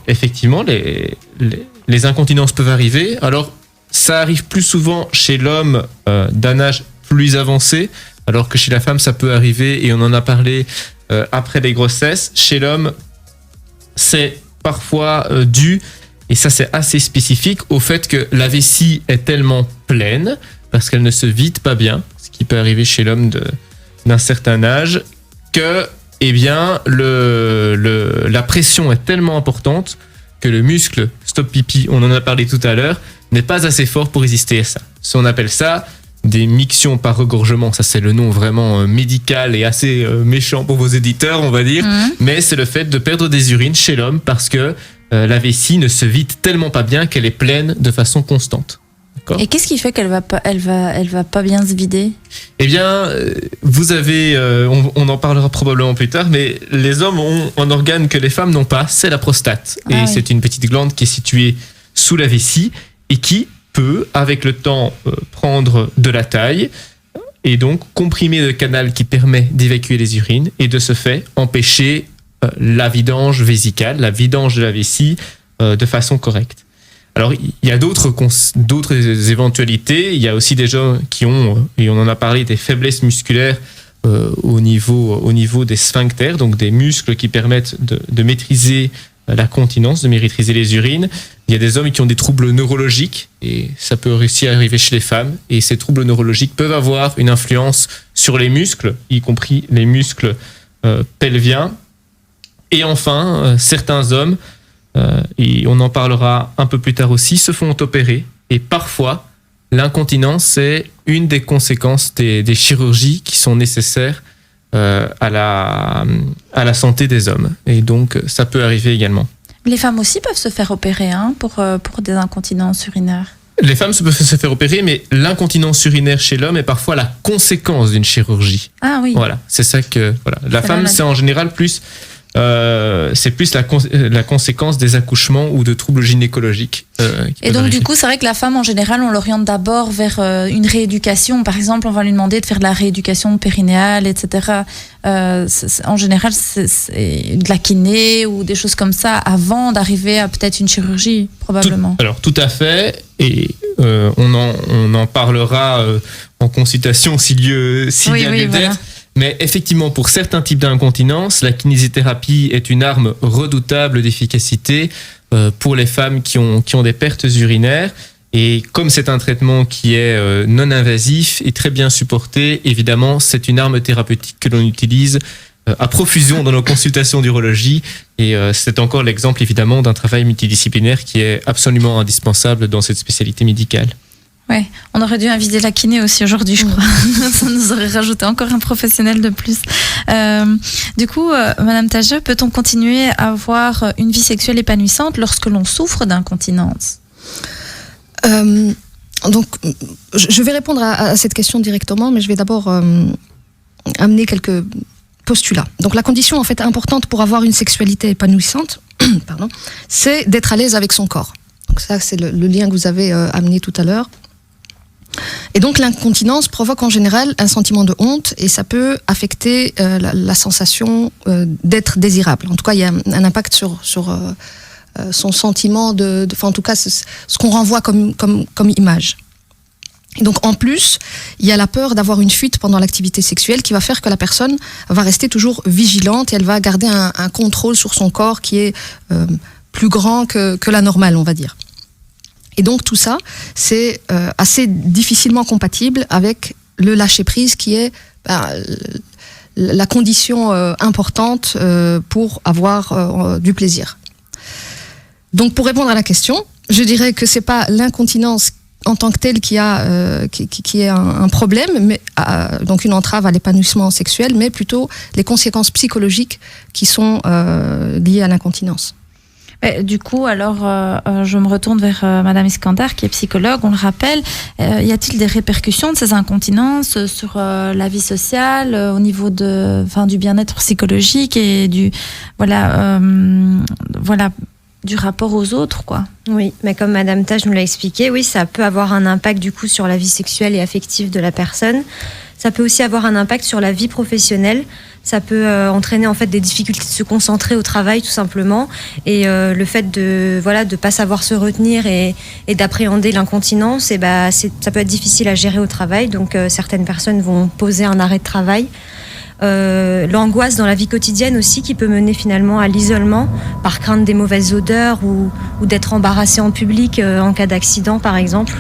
effectivement, les incontinences peuvent arriver. Alors ça arrive plus souvent chez l'homme d'un âge plus avancé, alors que chez la femme ça peut arriver, et on en a parlé après les grossesses. Chez l'homme, c'est parfois dû, et ça c'est assez spécifique, au fait que la vessie est tellement pleine, parce qu'elle ne se vide pas bien, ce qui peut arriver chez l'homme d'un certain âge, que la pression est tellement importante que le muscle stop-pipi, on en a parlé tout à l'heure, n'est pas assez fort pour résister à ça. On appelle ça des mictions par regorgement. Ça, c'est le nom vraiment médical et assez méchant pour vos éditeurs, on va dire. Mais c'est le fait de perdre des urines chez l'homme parce que la vessie ne se vide tellement pas bien qu'elle est pleine de façon constante. D'accord ? Et qu'est-ce qui fait qu'elle va pas bien se vider ? Eh bien, vous avez, on en parlera probablement plus tard, mais les hommes ont un organe que les femmes n'ont pas, c'est la prostate. Et oui. C'est une petite glande qui est située sous la vessie et qui peut, avec le temps, prendre de la taille et donc comprimer le canal qui permet d'évacuer les urines et de ce fait empêcher la vidange vésicale, la vidange de la vessie, de façon correcte. Alors, il y a d'autres éventualités. Il y a aussi des gens qui ont, et on en a parlé, des faiblesses musculaires au niveau des sphincters, donc des muscles qui permettent de maîtriser la continence, de maîtriser les urines. Il y a des hommes qui ont des troubles neurologiques, et ça peut aussi arriver chez les femmes. Et ces troubles neurologiques peuvent avoir une influence sur les muscles, y compris les muscles pelviens. Et enfin, certains hommes, et on en parlera un peu plus tard aussi, se font opérer. Et parfois, l'incontinence est une des conséquences des chirurgies qui sont nécessaires à la santé des hommes. Et donc, ça peut arriver également. Les femmes aussi peuvent se faire opérer pour des incontinences urinaires. Les femmes peuvent se faire opérer, mais l'incontinence urinaire chez l'homme est parfois la conséquence d'une chirurgie. Ah oui. Voilà, c'est ça que... Voilà. La femme, c'est en général plus... c'est plus la conséquence des accouchements ou de troubles gynécologiques. Et donc du coup, c'est vrai que la femme en général, on l'oriente d'abord vers une rééducation. Par exemple, on va lui demander de faire de la rééducation périnéale, etc. En général, c'est de la kiné ou des choses comme ça avant d'arriver à peut-être une chirurgie, probablement. Tout à fait. Et on en parlera en consultation s'il y a lieu d'être. Voilà. Mais effectivement, pour certains types d'incontinence, la kinésithérapie est une arme redoutable d'efficacité pour les femmes qui ont des pertes urinaires. Et comme c'est un traitement qui est non invasif et très bien supporté, évidemment, c'est une arme thérapeutique que l'on utilise à profusion dans nos consultations d'urologie. Et c'est encore l'exemple, évidemment, d'un travail multidisciplinaire qui est absolument indispensable dans cette spécialité médicale. Ouais, on aurait dû inviter la kiné aussi aujourd'hui, je crois. Ça nous aurait rajouté encore un professionnel de plus. Du coup, Madame Tageux, peut-on continuer à avoir une vie sexuelle épanouissante lorsque l'on souffre d'incontinence ? Donc, je vais répondre à cette question directement, mais je vais d'abord amener quelques postulats. Donc, la condition en fait importante pour avoir une sexualité épanouissante, c'est d'être à l'aise avec son corps. Donc ça, c'est le lien que vous avez amené tout à l'heure. Et donc l'incontinence provoque en général un sentiment de honte et ça peut affecter la sensation d'être désirable. En tout cas, il y a un impact sur son sentiment en tout cas, ce qu'on renvoie comme image. Et donc en plus, il y a la peur d'avoir une fuite pendant l'activité sexuelle qui va faire que la personne va rester toujours vigilante et elle va garder un contrôle sur son corps qui est plus grand que la normale, on va dire. Et donc tout ça, c'est assez difficilement compatible avec le lâcher-prise qui est la condition importante pour avoir du plaisir. Donc pour répondre à la question, je dirais que c'est pas l'incontinence en tant que telle qui est un problème, mais donc une entrave à l'épanouissement sexuel, mais plutôt les conséquences psychologiques qui sont liées à l'incontinence. Du coup, alors, je me retourne vers Madame Iskandar, qui est psychologue, on le rappelle. Y a-t-il des répercussions de ces incontinences sur la vie sociale, au niveau du bien-être psychologique et du rapport aux autres, quoi? Oui, mais comme Madame Tage nous l'a expliqué, oui, ça peut avoir un impact du coup sur la vie sexuelle et affective de la personne. Ça peut aussi avoir un impact sur la vie professionnelle. Ça peut entraîner en fait des difficultés de se concentrer au travail tout simplement, et le fait de pas savoir se retenir et d'appréhender l'incontinence, ça peut être difficile à gérer au travail. Donc certaines personnes vont poser un arrêt de travail. L'angoisse dans la vie quotidienne aussi qui peut mener finalement à l'isolement par crainte des mauvaises odeurs ou d'être embarrassé en public en cas d'accident par exemple.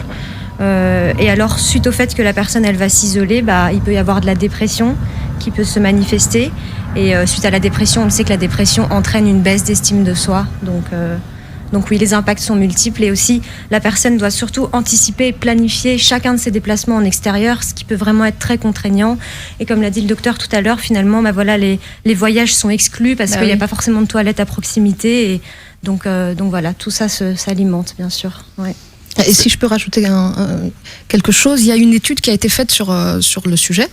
Et alors suite au fait que la personne elle va s'isoler, il peut y avoir de la dépression qui peut se manifester, et suite à la dépression, on sait que la dépression entraîne une baisse d'estime de soi, donc oui, les impacts sont multiples, et aussi la personne doit surtout anticiper et planifier chacun de ses déplacements en extérieur, ce qui peut vraiment être très contraignant. Et comme l'a dit le docteur tout à l'heure, finalement les voyages sont exclus parce qu'il n'y a pas forcément de toilettes à proximité, et donc voilà, tout ça s'alimente bien sûr. Ouais. Et si je peux rajouter quelque chose, il y a une étude qui a été faite sur le sujet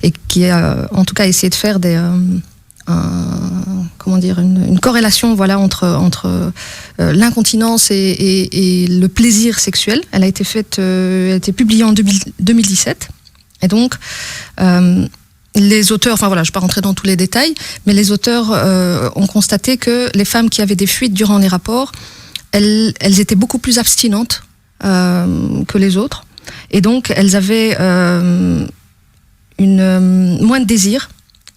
et qui a en tout cas essayé de faire une corrélation entre l'incontinence et le plaisir sexuel. Elle a été publiée en 2017. Et donc les auteurs, je ne vais pas rentrer dans tous les détails, mais les auteurs ont constaté que les femmes qui avaient des fuites durant les rapports elles étaient beaucoup plus abstinentes que les autres. Et donc, elles avaient moins de désir.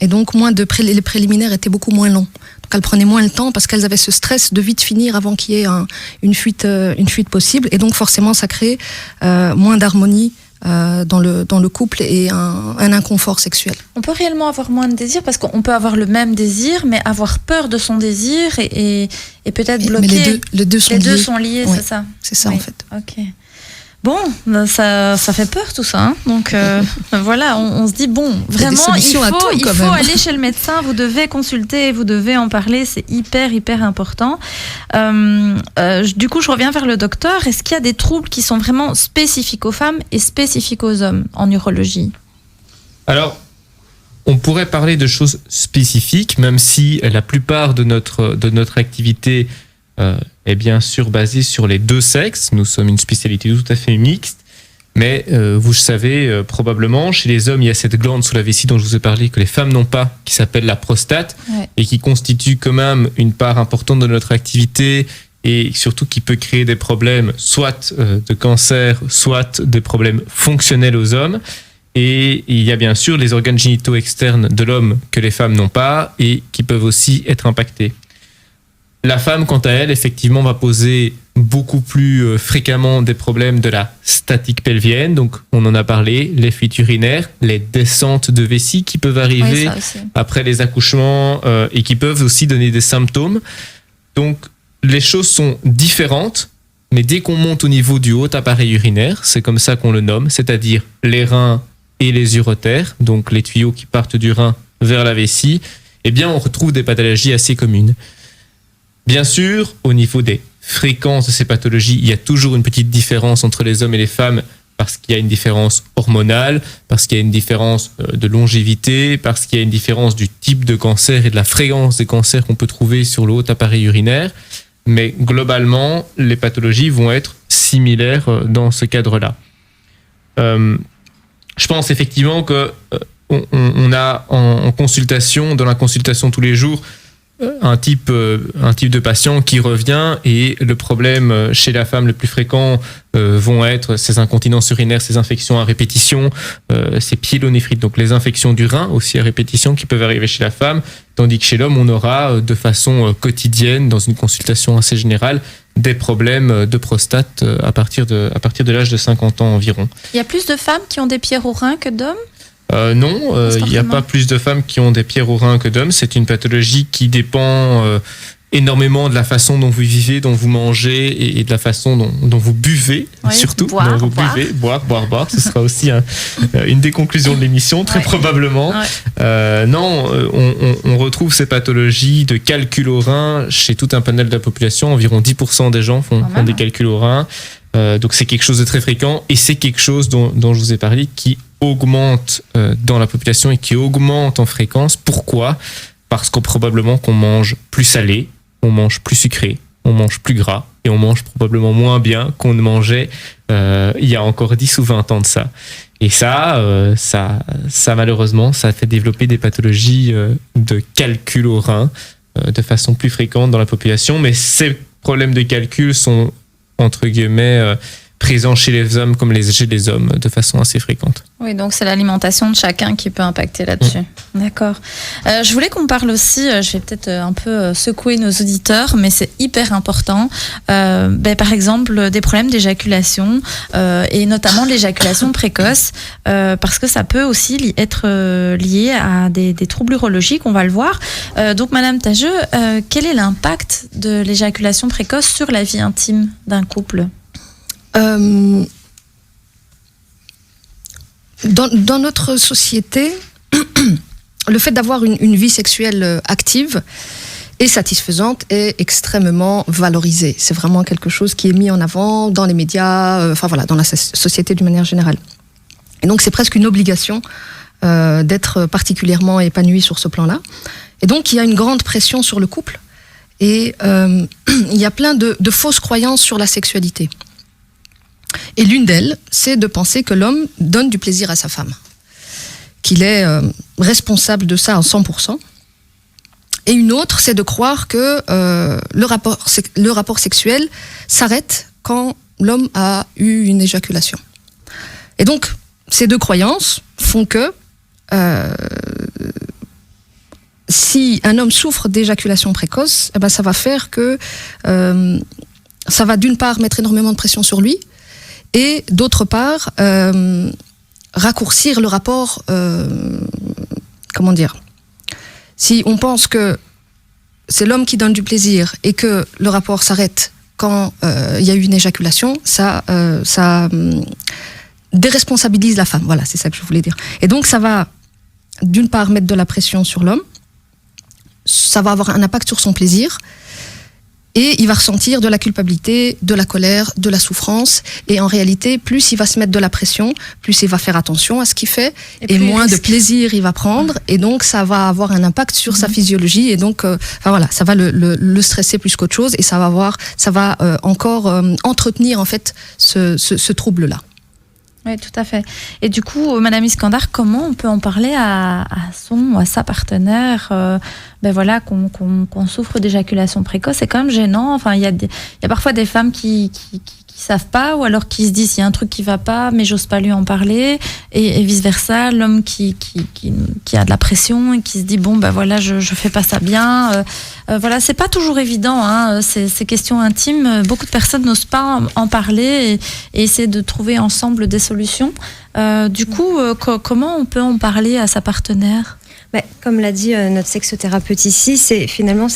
Et donc, les préliminaires étaient beaucoup moins longs. Donc, elles prenaient moins le temps parce qu'elles avaient ce stress de vite finir avant qu'il y ait une fuite possible. Et donc, forcément, ça crée moins d'harmonie dans le couple et un inconfort sexuel. On peut réellement avoir moins de désir parce qu'on peut avoir le même désir, mais avoir peur de son désir et peut-être bloquer. Mais les deux sont liés, oui, c'est ça. C'est ça, oui. en fait. Ok. Bon, ça fait peur tout ça. Hein. Donc voilà, on se dit bon, vraiment, il faut aller chez le médecin. Vous devez consulter, vous devez en parler. C'est hyper important. Du coup, je reviens vers le docteur. Est-ce qu'il y a des troubles qui sont vraiment spécifiques aux femmes et spécifiques aux hommes en urologie ? Alors, on pourrait parler de choses spécifiques, même si la plupart de notre activité est bien sûr basée sur les deux sexes. Nous sommes une spécialité tout à fait mixte, mais vous savez probablement, chez les hommes, il y a cette glande sous la vessie dont je vous ai parlé que les femmes n'ont pas, qui s'appelle la prostate, et qui constitue quand même une part importante de notre activité et surtout qui peut créer des problèmes soit de cancer, soit des problèmes fonctionnels aux hommes. Et il y a bien sûr les organes génitaux externes de l'homme que les femmes n'ont pas et qui peuvent aussi être impactés. La femme, quant à elle, effectivement, va poser beaucoup plus fréquemment des problèmes de la statique pelvienne. Donc, on en a parlé, les fuites urinaires, les descentes de vessie qui peuvent arriver après les accouchements et qui peuvent aussi donner des symptômes. Donc, les choses sont différentes, mais dès qu'on monte au niveau du haut appareil urinaire, c'est comme ça qu'on le nomme, c'est-à-dire les reins et les urotères, donc les tuyaux qui partent du rein vers la vessie, eh bien, on retrouve des pathologies assez communes. Bien sûr, au niveau des fréquences de ces pathologies, il y a toujours une petite différence entre les hommes et les femmes parce qu'il y a une différence hormonale, parce qu'il y a une différence de longévité, parce qu'il y a une différence du type de cancer et de la fréquence des cancers qu'on peut trouver sur le haut appareil urinaire. Mais globalement, les pathologies vont être similaires dans ce cadre-là. Je pense effectivement que on a en consultation, dans la consultation tous les jours, un type de patient qui revient et le problème chez la femme le plus fréquent vont être ces incontinences urinaires, ces infections à répétition, ces pyélonéphrite, donc les infections du rein aussi à répétition qui peuvent arriver chez la femme, tandis que chez l'homme on aura de façon quotidienne dans une consultation assez générale des problèmes de prostate à partir de l'âge de 50 ans environ. Il y a plus de femmes qui ont des pierres au rein que d'hommes ? Non, il n'y a pas plus de femmes qui ont des pierres au rein que d'hommes. C'est une pathologie qui dépend énormément de la façon dont vous vivez, dont vous mangez et de la façon dont vous buvez, surtout. Boire. Boire. Ce sera aussi une des conclusions de l'émission, très probablement. On retrouve ces pathologies de calcul au rein chez tout un panel de la population. Environ 10% des gens font des calculs au rein. Donc c'est quelque chose de très fréquent et c'est quelque chose dont je vous ai parlé qui augmente dans la population et qui augmente en fréquence. Pourquoi ? Parce que probablement qu'on mange plus salé, on mange plus sucré, on mange plus gras et on mange probablement moins bien qu'on ne mangeait il y a encore 10 ou 20 ans de ça. Et ça malheureusement, ça fait développer des pathologies de calcul au rein de façon plus fréquente dans la population. Mais ces problèmes de calcul sont entre guillemets présents chez les hommes comme chez les hommes de façon assez fréquente. Oui, donc c'est l'alimentation de chacun qui peut impacter là-dessus. D'accord. Je voulais qu'on parle aussi, je vais peut-être un peu secouer nos auditeurs, mais c'est hyper important. Par exemple, des problèmes d'éjaculation et notamment l'éjaculation précoce, parce que ça peut aussi être lié à des troubles urologiques, on va le voir. Donc, Madame Tageux, quel est l'impact de l'éjaculation précoce sur la vie intime d'un couple ? Dans notre société, le fait d'avoir une vie sexuelle active et satisfaisante est extrêmement valorisé. C'est vraiment quelque chose qui est mis en avant dans les médias, dans la société d'une manière générale. Et donc c'est presque une obligation d'être particulièrement épanoui sur ce plan-là. Et donc il y a une grande pression sur le couple et il y a plein de fausses croyances sur la sexualité. Et l'une d'elles, c'est de penser que l'homme donne du plaisir à sa femme, qu'il est responsable de ça à 100%, Et une autre, c'est de croire que le rapport sexuel s'arrête quand l'homme a eu une éjaculation. Et donc, ces deux croyances font que si un homme souffre d'éjaculation précoce, eh ben, ça va faire que ça va d'une part mettre énormément de pression sur lui et d'autre part raccourcir le rapport. Comment dire ? Si on pense que c'est l'homme qui donne du plaisir et que le rapport s'arrête quand il y a eu une éjaculation, ça déresponsabilise la femme. Voilà, c'est ça que je voulais dire. Et donc, ça va, d'une part, mettre de la pression sur l'homme, ça va avoir un impact sur son plaisir, et il va ressentir de la culpabilité, de la colère, de la souffrance. Et en réalité, plus il va se mettre de la pression, plus il va faire attention à ce qu'il fait, et moins de plaisir il va prendre. Et donc, ça va avoir un impact sur sa physiologie. Et donc, voilà, ça va le stresser plus qu'autre chose. Et ça va encore entretenir en fait ce trouble-là. Oui, tout à fait. Et du coup, Madame Iskandar, comment on peut en parler à son ou à sa partenaire voilà, qu'on souffre d'éjaculation précoce? C'est quand même gênant. Enfin, il y a parfois des femmes qui savent pas, ou alors qui se disent il y a un truc qui va pas, mais j'ose pas lui en parler, et vice versa, l'homme qui a de la pression et qui se dit bon voilà, je fais pas ça bien. Voilà, c'est pas toujours évident, hein, ces questions intimes. Beaucoup de personnes n'osent pas en parler et essaient de trouver ensemble des solutions. Du coup, comment on peut en parler à sa partenaire? Comme l'a dit notre sexothérapeute ici, c'est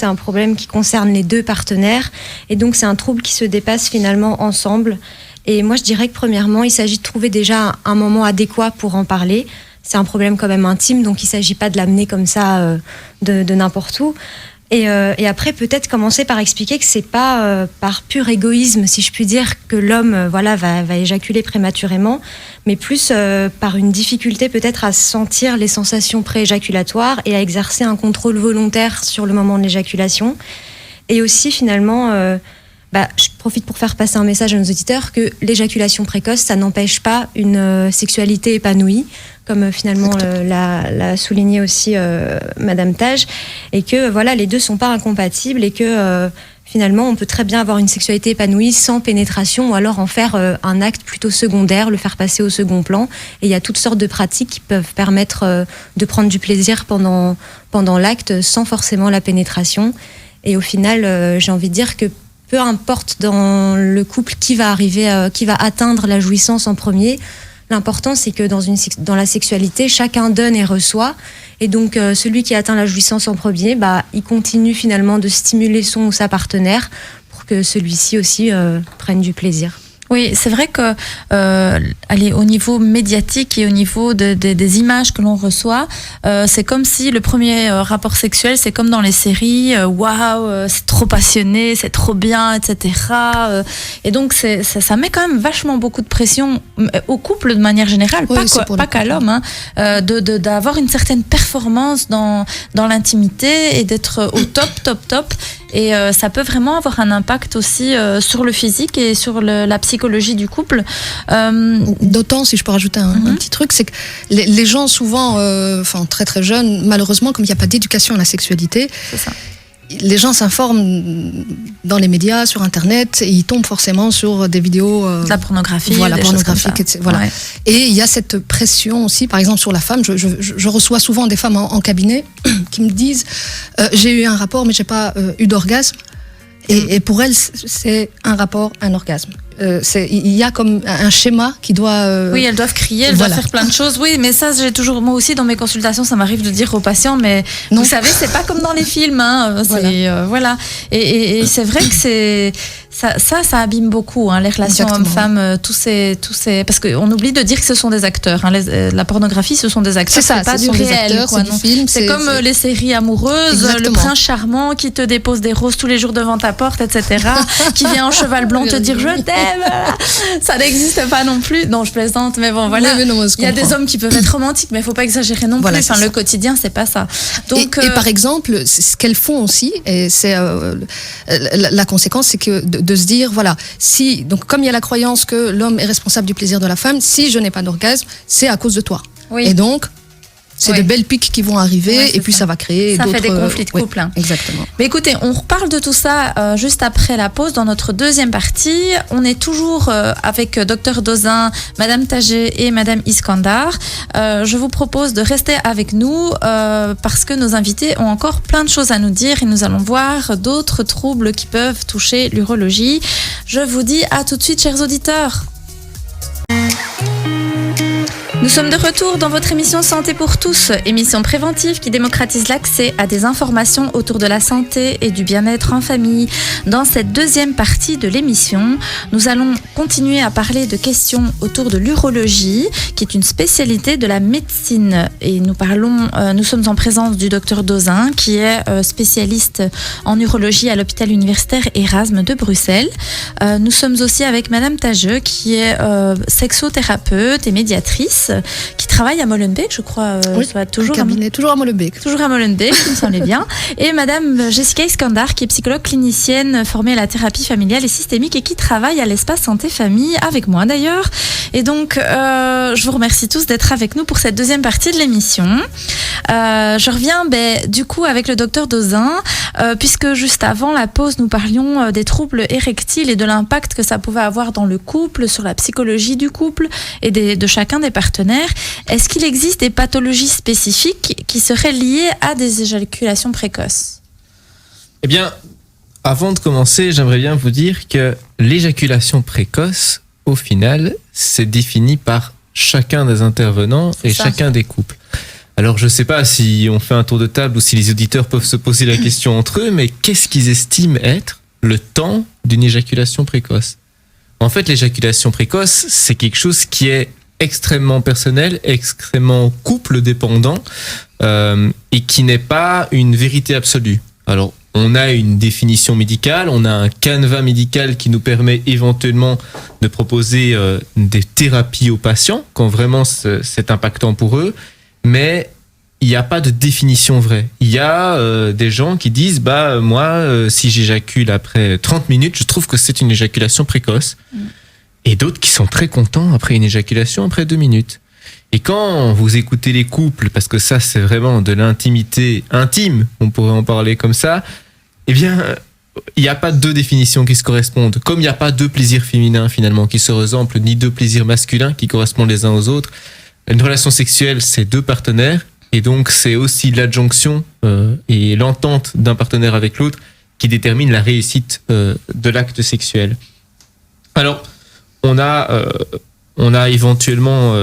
un problème qui concerne les deux partenaires, et donc c'est un trouble qui se dépasse finalement ensemble. Et moi je dirais que premièrement, il s'agit de trouver déjà un moment adéquat pour en parler. C'est un problème quand même intime, donc il ne s'agit pas de l'amener comme ça de n'importe où. Et après, peut-être commencer par expliquer que c'est pas par pur égoïsme, si je puis dire, que l'homme va éjaculer prématurément, mais plus par une difficulté peut-être à sentir les sensations pré-éjaculatoires et à exercer un contrôle volontaire sur le moment de l'éjaculation. Et aussi, finalement, je profite pour faire passer un message à nos auditeurs que l'éjaculation précoce, ça n'empêche pas une sexualité épanouie, comme finalement l'a souligné aussi Madame Tage, et que voilà, les deux sont pas incompatibles, et que finalement on peut très bien avoir une sexualité épanouie sans pénétration, ou alors en faire un acte plutôt secondaire, le faire passer au second plan. Et il y a toutes sortes de pratiques qui peuvent permettre de prendre du plaisir pendant l'acte sans forcément la pénétration. Et au final, j'ai envie de dire que peu importe dans le couple qui va atteindre la jouissance en premier, l'important c'est que dans la sexualité, chacun donne et reçoit. Et donc celui qui atteint la jouissance en premier, il continue finalement de stimuler son ou sa partenaire pour que celui-ci aussi prenne du plaisir. Oui, c'est vrai que au niveau médiatique et au niveau des images que l'on reçoit, c'est comme si le premier rapport sexuel, c'est comme dans les séries, waouh, c'est trop passionné, c'est trop bien, etc. Et donc ça met quand même vachement beaucoup de pression au couple de manière générale, pas qu'à l'homme, hein, d'avoir une certaine performance dans l'intimité et d'être au top. Et ça peut vraiment avoir un impact aussi sur le physique et sur la psychologie du couple. D'autant, si je peux rajouter un petit truc, c'est que les gens souvent, très très jeunes, malheureusement, comme il n'y a pas d'éducation à la sexualité, c'est ça. Les gens s'informent dans les médias, sur Internet, et ils tombent forcément sur des vidéos... de la pornographie, voilà, des pornographiques, choses comme ça. etc. Voilà. Ouais. Et il y a cette pression aussi, par exemple, sur la femme. Je reçois souvent des femmes en cabinet qui me disent j'ai eu un rapport, mais j'ai pas eu d'orgasme. Et pour elles, c'est un rapport, un orgasme. Il y a comme un schéma qui doit... Oui, elles doivent crier, elles doivent faire plein de choses. Oui, mais ça, moi aussi, dans mes consultations, ça m'arrive de dire aux patients, mais non. Vous savez, c'est pas comme dans les films. Hein, voilà. Et c'est vrai que ça abîme beaucoup, hein, les relations hommes-femmes, tous ces, parce qu'on oublie de dire que ce sont des acteurs. Hein, la pornographie, ce sont des acteurs. C'est ça, pas du réel. C'est du film. C'est comme les séries amoureuses, exactement. Le prince charmant qui te dépose des roses tous les jours devant ta porte, etc. Qui vient en cheval blanc te dire je t'aime. Ça n'existe pas non plus. Non, je plaisante, mais bon, voilà. Il y a des hommes qui peuvent être romantiques, mais il ne faut pas exagérer non plus. Enfin, le quotidien, c'est pas ça. Donc, et par exemple, ce qu'elles font aussi, et c'est la conséquence, c'est que de se dire, voilà, donc comme il y a la croyance que l'homme est responsable du plaisir de la femme, si je n'ai pas d'orgasme, c'est à cause de toi. Oui. Et donc, C'est Oui. des belles pics qui vont arriver Ouais, c'est et puis ça va créer Ça d'autres... fait des conflits de oui, couple. Hein. exactement. Mais écoutez, on reparle de tout ça juste après la pause dans notre deuxième partie. On est toujours avec Dr Dozin, Madame Tagé et Madame Iskandar. Je vous propose de rester avec nous parce que nos invités ont encore plein de choses à nous dire et nous allons voir d'autres troubles qui peuvent toucher l'urologie. Je vous dis à tout de suite, chers auditeurs. Nous sommes de retour dans votre émission Santé pour tous, émission préventive qui démocratise l'accès à des informations autour de la santé et du bien-être en famille. Dans cette deuxième partie de l'émission, nous allons continuer à parler de questions autour de l'urologie, qui est une spécialité de la médecine. Et nous sommes en présence du docteur Dozin, qui est spécialiste en urologie à l'hôpital universitaire Erasme de Bruxelles. Nous sommes aussi avec Madame Tageux, qui est sexothérapeute et médiatrice, qui travaille à Molenbeek, je crois, Oui, soit toujours cabinet, toujours à Molenbeek. toujours à Molenbeek, il me semblait bien. Et Madame Jessica Iskandar, qui est psychologue clinicienne formée à la thérapie familiale et systémique et qui travaille à l'espace santé famille avec moi d'ailleurs. Et donc, je vous remercie tous d'être avec nous pour cette deuxième partie de l'émission. Je reviens du coup avec le docteur Dozin, puisque juste avant la pause, nous parlions des troubles érectiles et de l'impact que ça pouvait avoir dans le couple, sur la psychologie du couple et de chacun des partenaires. Est-ce qu'il existe des pathologies spécifiques qui seraient liées à des éjaculations précoces ? Eh bien, avant de commencer, j'aimerais bien vous dire que l'éjaculation précoce, au final, c'est défini par chacun des intervenants et ça. chacun des couples. Alors, je ne sais pas si on fait un tour de table ou si les auditeurs peuvent se poser la question entre eux, mais qu'est-ce qu'ils estiment être le temps d'une éjaculation précoce ? En fait, l'éjaculation précoce, c'est quelque chose qui est extrêmement personnel, extrêmement couple dépendant et qui n'est pas une vérité absolue. Alors, on a une définition médicale, on a un canevas médical qui nous permet éventuellement de proposer des thérapies aux patients quand vraiment c'est impactant pour eux, mais il n'y a pas de définition vraie. Il y a des gens qui disent moi, si j'éjacule après 30 minutes, je trouve que c'est une éjaculation précoce. Et d'autres qui sont très contents après une éjaculation après 2 minutes. Et quand vous écoutez les couples, parce que ça c'est vraiment de l'intimité intime, on pourrait en parler comme ça, eh bien, il n'y a pas deux définitions qui se correspondent. Comme il n'y a pas deux plaisirs féminins finalement qui se ressemblent, ni deux plaisirs masculins qui correspondent les uns aux autres. Une relation sexuelle, c'est 2 partenaires, et donc c'est aussi l'adjonction et l'entente d'un partenaire avec l'autre qui détermine la réussite de l'acte sexuel. Alors, on a éventuellement,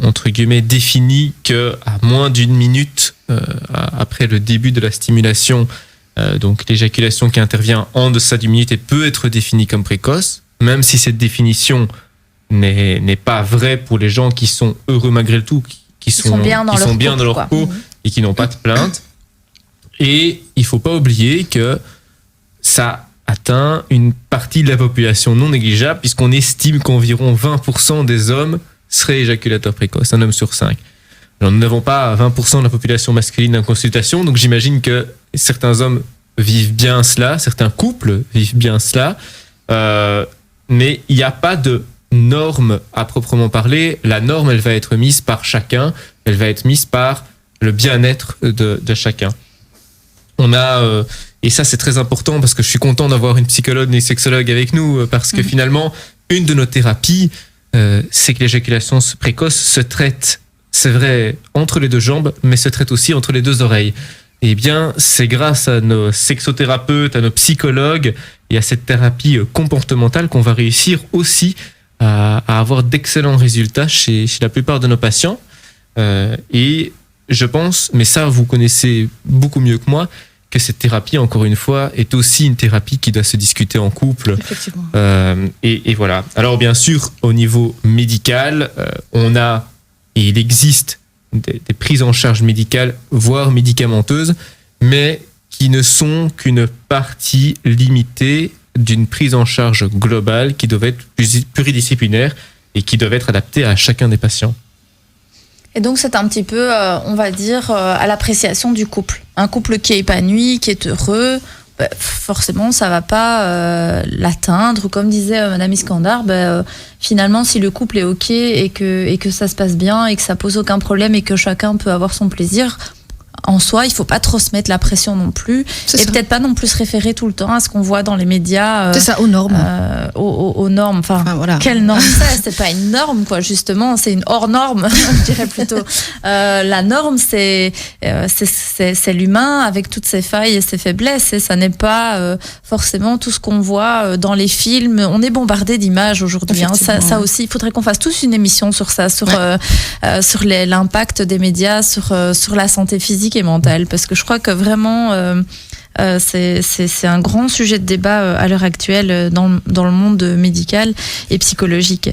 entre guillemets, défini que à moins d'1 minute après le début de la stimulation, donc l'éjaculation qui intervient en deçà d'1 minute peut être définie comme précoce, même si cette définition n'est pas vraie pour les gens qui sont heureux malgré le tout, qui sont bien dans leur peau et qui n'ont pas de plainte. Et il ne faut pas oublier que ça atteint une partie de la population non négligeable, puisqu'on estime qu'environ 20% des hommes seraient éjaculateurs précoces, un homme sur 5. Alors, nous n'avons pas 20% de la population masculine en consultation, donc j'imagine que certains hommes vivent bien cela, certains couples vivent bien cela, mais il n'y a pas de norme à proprement parler. La norme, elle va être mise par chacun, elle va être mise par le bien-être de chacun. On a... et ça, c'est très important parce que je suis content d'avoir une psychologue et une sexologue avec nous parce que finalement, une de nos thérapies, c'est que l'éjaculation précoce se traite, c'est vrai, entre les 2 jambes, mais se traite aussi entre les 2 oreilles. Eh bien, c'est grâce à nos sexothérapeutes, à nos psychologues et à cette thérapie comportementale qu'on va réussir aussi à avoir d'excellents résultats chez la plupart de nos patients. Et je pense, mais ça, vous connaissez beaucoup mieux que moi, que cette thérapie, encore une fois, est aussi une thérapie qui doit se discuter en couple. Effectivement. Et voilà. Alors, bien sûr, au niveau médical, on a, et il existe des prises en charge médicales, voire médicamenteuses, mais qui ne sont qu'une partie limitée d'une prise en charge globale qui doit être pluridisciplinaire et qui doit être adaptée à chacun des patients. Et donc c'est un petit peu, on va dire, à l'appréciation du couple. Un couple qui est épanoui, qui est heureux, forcément ça va pas l'atteindre. Comme disait Madame Iskandar, finalement si le couple est ok et que ça se passe bien et que ça pose aucun problème et que chacun peut avoir son plaisir, en soi, il faut pas trop se mettre la pression non plus, et peut-être pas non plus se référer tout le temps à ce qu'on voit dans les médias. C'est ça, aux normes. Aux normes. Enfin, voilà. Quelle norme c'est pas une norme, quoi. Justement, c'est une hors norme, je dirais plutôt. La norme, c'est l'humain avec toutes ses failles et ses faiblesses, et ça n'est pas forcément tout ce qu'on voit dans les films. On est bombardé d'images aujourd'hui. Ça aussi, il faudrait qu'on fasse tous une émission sur ça, sur l'impact des médias sur la santé physique et mentale, parce que je crois que vraiment c'est un grand sujet de débat à l'heure actuelle dans le monde médical et psychologique.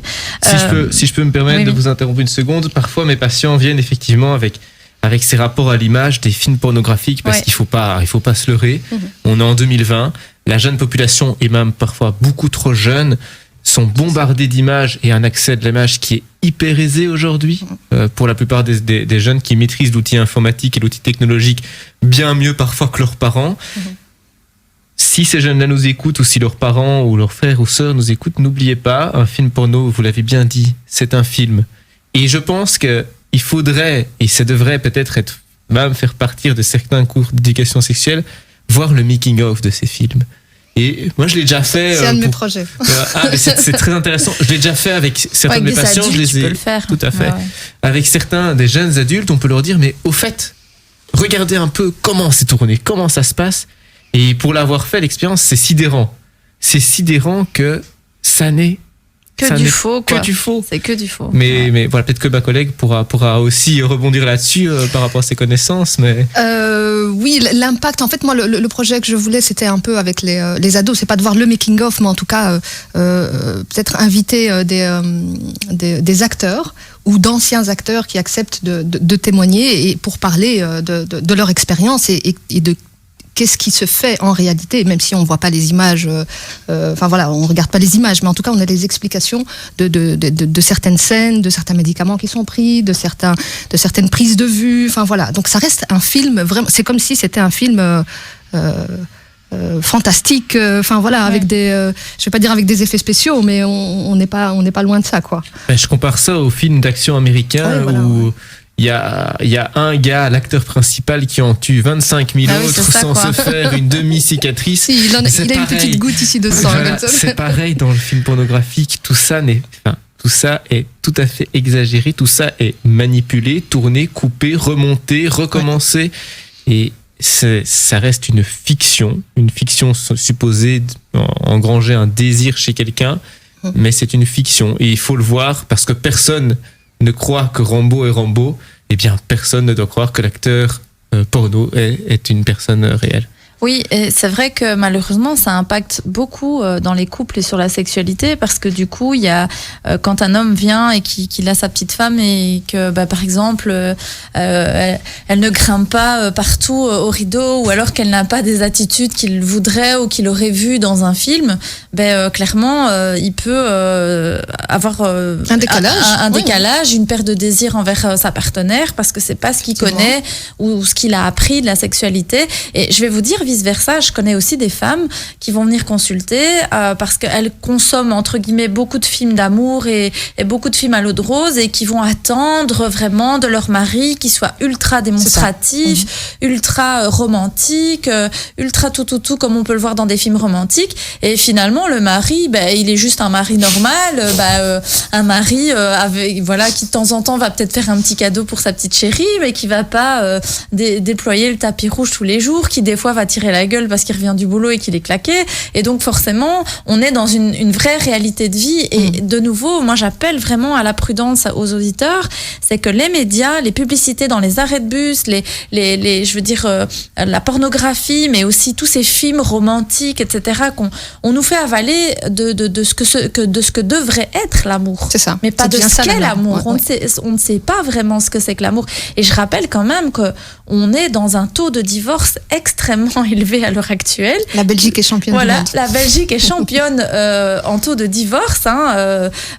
Si je peux me permettre de vous interrompre une seconde, parfois mes patients viennent effectivement avec ces rapports à l'image des films pornographiques, parce qu'il faut pas se leurrer. On est en 2020, la jeune population, et même parfois beaucoup trop jeune, sont bombardés d'images et un accès de l'image qui est hyper aisé aujourd'hui pour la plupart des jeunes qui maîtrisent l'outil informatique et l'outil technologique bien mieux parfois que leurs parents. Si ces jeunes-là nous écoutent, ou si leurs parents ou leurs frères ou sœurs nous écoutent, n'oubliez pas, un film porno, vous l'avez bien dit, c'est un film. Et je pense qu'il faudrait, et ça devrait peut-être être même faire partir de certains cours d'éducation sexuelle, voir le making-of de ces films. Et moi, je l'ai déjà fait. C'est un de mes projets. Mais c'est très intéressant. Je l'ai déjà fait avec certains de mes patients. Adultes, je les ai. Tu peux le faire. Tout à fait. Avec certains des jeunes adultes, on peut leur dire, mais au fait, regardez un peu comment c'est tourné, comment ça se passe. Et pour l'avoir fait, l'expérience, c'est sidérant. C'est sidérant que ça n'est que du faux, quoi. Que du faux. C'est que du faux. Mais voilà, peut-être que ma collègue pourra aussi rebondir là-dessus par rapport à ses connaissances. Mais oui, l'impact. En fait, moi, le projet que je voulais, c'était un peu avec les ados. C'est pas de voir le making of, mais en tout cas, peut-être inviter des acteurs ou d'anciens acteurs qui acceptent de témoigner et pour parler de leur expérience et de qu'est-ce qui se fait en réalité, même si on ne voit pas les images, on ne regarde pas les images, mais en tout cas on a des explications de certaines scènes, de certains médicaments qui sont pris, de certaines prises de vue, donc ça reste un film, vraiment, c'est comme si c'était un film fantastique, avec je vais pas dire avec des effets spéciaux, mais on n'est pas loin de ça, quoi. Je compare ça au film d'action américain où il y a un gars, l'acteur principal, qui en tue 25 000 autres sans se faire une demi-cicatrice. Si, il a une petite goutte ici de sang. Voilà, c'est pareil dans le film pornographique. Tout ça est tout à fait exagéré. Tout ça est manipulé, tourné, coupé, remonté, recommencé. Et ça reste une fiction supposée engranger un désir chez quelqu'un. Mais c'est une fiction. Et il faut le voir parce que personne ne croit que Rambo est Rambo, eh bien personne ne doit croire que l'acteur porno est une personne réelle. Oui, et c'est vrai que malheureusement, ça impacte beaucoup dans les couples et sur la sexualité, parce que du coup, il y a quand un homme vient et qu'il a sa petite femme et que, par exemple, elle ne grimpe pas partout au rideau, ou alors qu'elle n'a pas des attitudes qu'il voudrait ou qu'il aurait vues dans un film, clairement, il peut avoir un décalage, une perte de désir envers sa partenaire, parce que c'est pas ce qu'il connaît ou ce qu'il a appris de la sexualité. Et je vais vous dire, vice-versa, je connais aussi des femmes qui vont venir consulter parce qu'elles consomment, entre guillemets, beaucoup de films d'amour et beaucoup de films à l'eau de rose, et qui vont attendre vraiment de leur mari qu'il soit ultra démonstratif, ultra romantique, ultra tout comme on peut le voir dans des films romantiques. Et finalement, le mari, il est juste un mari normal, un mari qui de temps en temps va peut-être faire un petit cadeau pour sa petite chérie, mais qui va pas déployer le tapis rouge tous les jours, qui des fois va tirer la gueule parce qu'il revient du boulot et qu'il est claqué. Et donc forcément, on est dans une vraie réalité de vie. Et de nouveau, moi j'appelle vraiment à la prudence aux auditeurs, c'est que les médias, les publicités dans les arrêts de bus, la pornographie, mais aussi tous ces films romantiques, etc., on nous fait avaler de ce que devrait être l'amour. C'est ça. Mais pas de ce qu'est l'amour. Ouais. On ne sait pas vraiment ce que c'est que l'amour. Et je rappelle quand même qu'on est dans un taux de divorce extrêmement élevé à l'heure actuelle. La Belgique est championne du Voilà, monde. la Belgique est championne en taux de divorce,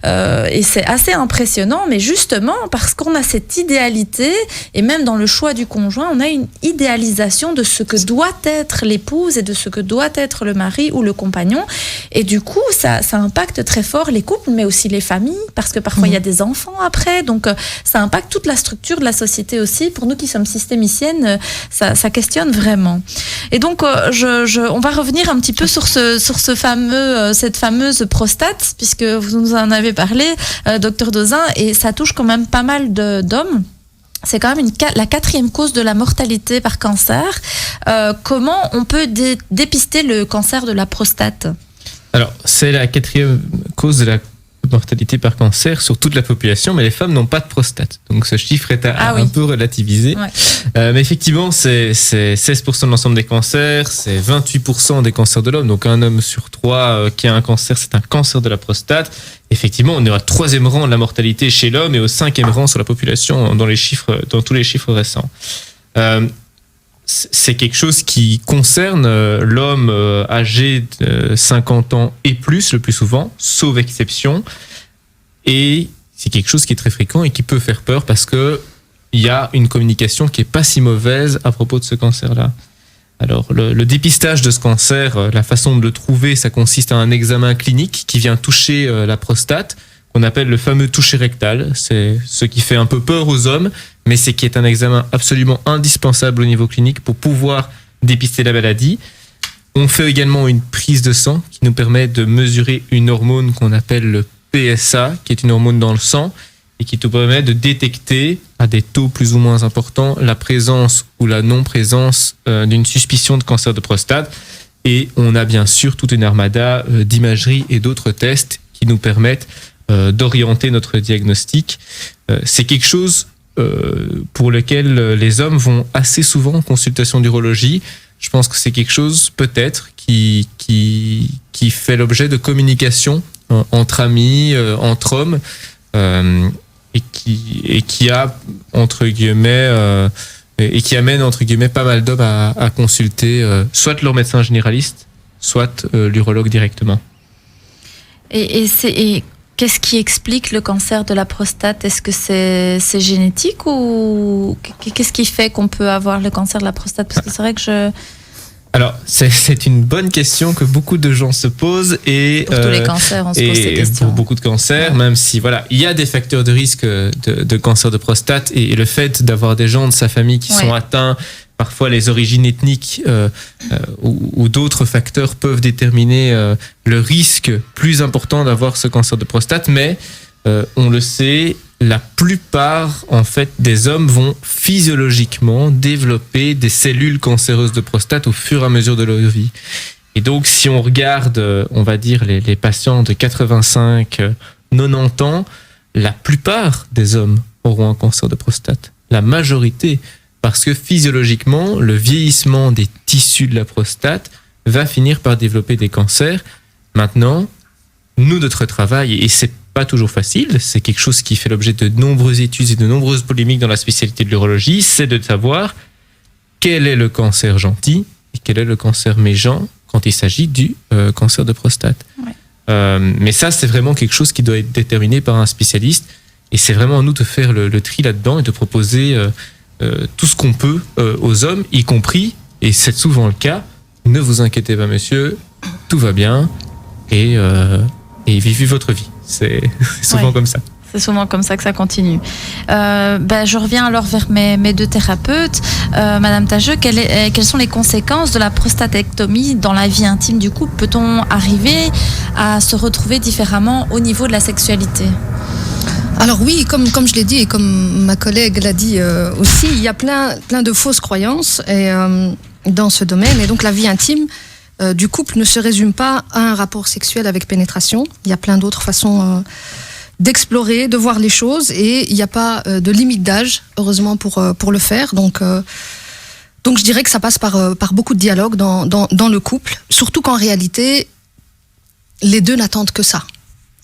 et c'est assez impressionnant, mais justement parce qu'on a cette idéalité, et même dans le choix du conjoint, on a une idéalisation de ce que doit être l'épouse et de ce que doit être le mari ou le compagnon, et du coup ça impacte très fort les couples, mais aussi les familles, parce que parfois il y a des enfants après, donc ça impacte toute la structure de la société aussi. Pour nous qui sommes systémiciennes, ça questionne vraiment. Et donc on va revenir un petit peu sur cette fameuse prostate, puisque vous nous en avez parlé, docteur Dauzin, et ça touche quand même pas mal d'hommes. C'est quand même la 4e cause de la mortalité par cancer. Comment on peut dépister le cancer de la prostate ? Alors, c'est la 4e cause de la mortalité par cancer sur toute la population, mais les femmes n'ont pas de prostate. Donc ce chiffre est un peu relativisé. Ouais. Mais effectivement, c'est 16% de l'ensemble des cancers, c'est 28% des cancers de l'homme. Donc un homme sur 3 qui a un cancer, c'est un cancer de la prostate. Effectivement, on est au 3e rang de la mortalité chez l'homme et au 5e rang sur la population dans tous les chiffres récents. C'est quelque chose qui concerne l'homme âgé de 50 ans et plus, le plus souvent, sauf exception. Et c'est quelque chose qui est très fréquent et qui peut faire peur parce qu'il y a une communication qui n'est pas si mauvaise à propos de ce cancer-là. Alors, le dépistage de ce cancer, la façon de le trouver, ça consiste à un examen clinique qui vient toucher la prostate, qu'on appelle le fameux toucher rectal. C'est ce qui fait un peu peur aux hommes, mais c'est qui est un examen absolument indispensable au niveau clinique pour pouvoir dépister la maladie. On fait également une prise de sang qui nous permet de mesurer une hormone qu'on appelle le PSA, qui est une hormone dans le sang et qui nous permet de détecter à des taux plus ou moins importants la présence ou la non-présence d'une suspicion de cancer de prostate. Et on a bien sûr toute une armada d'imagerie et d'autres tests qui nous permettent d'orienter notre diagnostic. C'est quelque chose pour lequel les hommes vont assez souvent en consultation d'urologie. Je pense que c'est quelque chose peut-être qui fait l'objet de communication entre amis, entre hommes, et qui a entre guillemets et qui amène entre guillemets pas mal d'hommes à consulter soit leur médecin généraliste, soit l'urologue directement. Et qu'est-ce qui explique le cancer de la prostate ? Est-ce que c'est génétique ou qu'est-ce qui fait qu'on peut avoir le cancer de la prostate ? Parce que c'est vrai que Alors, c'est une bonne question que beaucoup de gens se posent. Et, pour tous les cancers, on se pose ces questions. Pour beaucoup de cancers, même si il y a des facteurs de risque de cancer de prostate, et le fait d'avoir des gens de sa famille qui sont atteints, parfois les origines ethniques ou d'autres facteurs peuvent déterminer le risque plus important d'avoir ce cancer de prostate, mais on le sait, la plupart en fait des hommes vont physiologiquement développer des cellules cancéreuses de prostate au fur et à mesure de leur vie. Et donc si on regarde, on va dire les patients de 85-90 ans, la plupart des hommes auront un cancer de prostate. La majorité, parce que physiologiquement, le vieillissement des tissus de la prostate va finir par développer des cancers. Maintenant, nous, notre travail, et c'est pas toujours facile, c'est quelque chose qui fait l'objet de nombreuses études et de nombreuses polémiques dans la spécialité de l'urologie, c'est de savoir quel est le cancer gentil et quel est le cancer méchant quand il s'agit du cancer de prostate. Ouais. Mais ça, c'est vraiment quelque chose qui doit être déterminé par un spécialiste, et c'est vraiment à nous de faire le tri là-dedans et de proposer tout ce qu'on peut aux hommes, y compris, et c'est souvent le cas, ne vous inquiétez pas monsieur, tout va bien, et vivez votre vie. C'est souvent comme ça. C'est souvent comme ça que ça continue. Je reviens alors vers mes deux thérapeutes. Madame Tageux, quelles sont les conséquences de la prostatectomie dans la vie intime du couple ? Peut-on arriver à se retrouver différemment au niveau de la sexualité ? Alors oui, comme je l'ai dit et comme ma collègue l'a dit aussi, il y a plein de fausses croyances dans ce domaine. Et donc la vie intime du couple ne se résume pas à un rapport sexuel avec pénétration. Il y a plein d'autres façons d'explorer, de voir les choses, et il n'y a pas de limite d'âge, heureusement, pour le faire. Donc je dirais que ça passe par beaucoup de dialogue dans le couple, surtout qu'en réalité, les deux n'attendent que ça.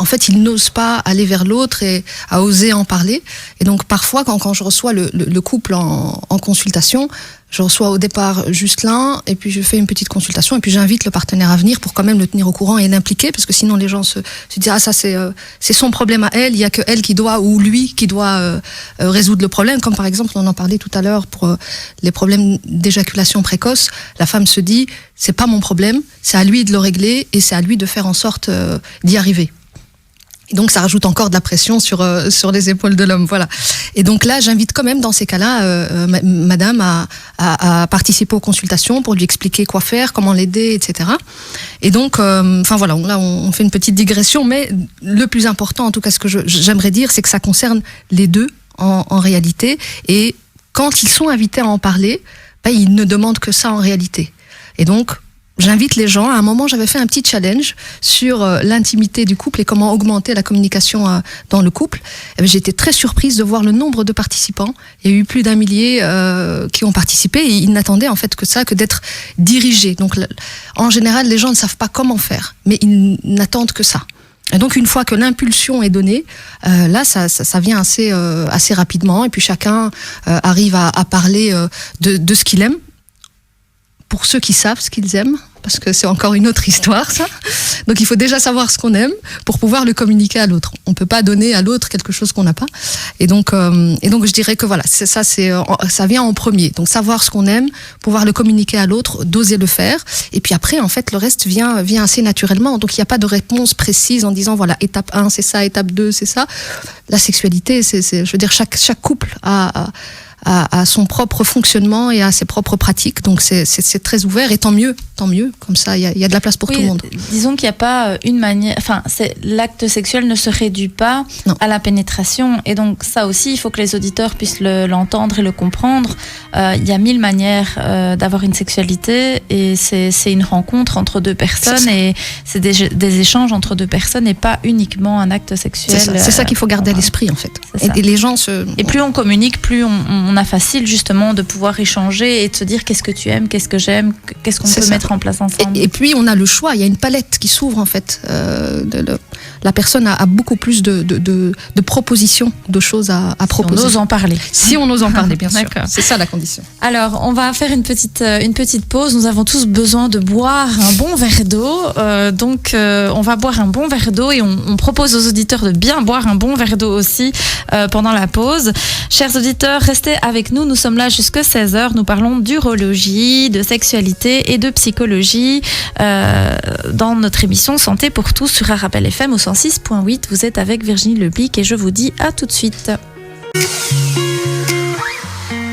en fait, ils n'osent pas aller vers l'autre et à oser en parler. Et donc, parfois, quand je reçois le couple en consultation, je reçois au départ juste l'un, et puis je fais une petite consultation, et puis j'invite le partenaire à venir pour quand même le tenir au courant et l'impliquer, parce que sinon les gens se disent ah ça c'est son problème à elle, il y a que elle qui doit ou lui qui doit résoudre le problème. Comme par exemple on en parlait tout à l'heure pour les problèmes d'éjaculation précoce, la femme se dit c'est pas mon problème, c'est à lui de le régler et c'est à lui de faire en sorte d'y arriver. Et donc ça rajoute encore de la pression sur les épaules de l'homme, voilà. Et donc là, j'invite quand même dans ces cas-là, madame à participer aux consultations pour lui expliquer quoi faire, comment l'aider, etc. Et donc, enfin voilà, là on fait une petite digression, mais le plus important, en tout cas ce que j'aimerais dire, c'est que ça concerne les deux en réalité. Et quand ils sont invités à en parler, ils ne demandent que ça en réalité. Et donc, j'invite les gens. À un moment, j'avais fait un petit challenge sur l'intimité du couple et comment augmenter la communication dans le couple. J'étais très surprise de voir le nombre de participants. Il y a eu plus d'1 millier qui ont participé et ils n'attendaient en fait que ça, que d'être dirigés. Donc, en général, les gens ne savent pas comment faire, mais ils n'attendent que ça. Et donc, une fois que l'impulsion est donnée, là, ça vient assez rapidement. Et puis, chacun arrive à parler de ce qu'il aime. Pour ceux qui savent ce qu'ils aiment, parce que c'est encore une autre histoire, ça. Donc, il faut déjà savoir ce qu'on aime pour pouvoir le communiquer à l'autre. On ne peut pas donner à l'autre quelque chose qu'on n'a pas. Et donc, je dirais que voilà, ça vient en premier. Donc, savoir ce qu'on aime, pouvoir le communiquer à l'autre, d'oser le faire. Et puis après, en fait, le reste vient assez naturellement. Donc, il n'y a pas de réponse précise en disant, voilà, étape 1, c'est ça, étape 2, c'est ça. La sexualité, je veux dire, chaque couple à son propre fonctionnement et à ses propres pratiques. Donc c'est très ouvert et tant mieux. Comme ça, il y a de la place pour tout le monde. Disons qu'il n'y a pas une manière... Enfin, l'acte sexuel ne se réduit pas à la pénétration. Et donc ça aussi, il faut que les auditeurs puissent l'entendre et le comprendre. Il y a 1000 manières d'avoir une sexualité et c'est une rencontre entre deux personnes et c'est des échanges entre deux personnes et pas uniquement un acte sexuel. C'est ça qu'il faut garder à l'esprit en fait. Et les gens Et plus on communique, plus on a facile justement de pouvoir échanger et de se dire qu'est-ce que tu aimes, qu'est-ce que j'aime, qu'est-ce qu'on peut mettre en place ensemble. Et puis on a le choix, il y a une palette qui s'ouvre en fait. La personne a beaucoup plus de propositions, de choses à proposer. Si on ose en parler. Si on ose en parler, bien sûr. C'est ça la condition. Alors, on va faire une petite pause. Nous avons tous besoin de boire un bon verre d'eau. Donc, on va boire un bon verre d'eau et on propose aux auditeurs de bien boire un bon verre d'eau aussi pendant la pause. Chers auditeurs, restez avec nous. Nous sommes là jusqu'à 16h. Nous parlons d'urologie, de sexualité et de psychologie dans notre émission Santé pour tous sur Arabelle FM au 106.8. Vous êtes avec Virginie Leblic et je vous dis à tout de suite.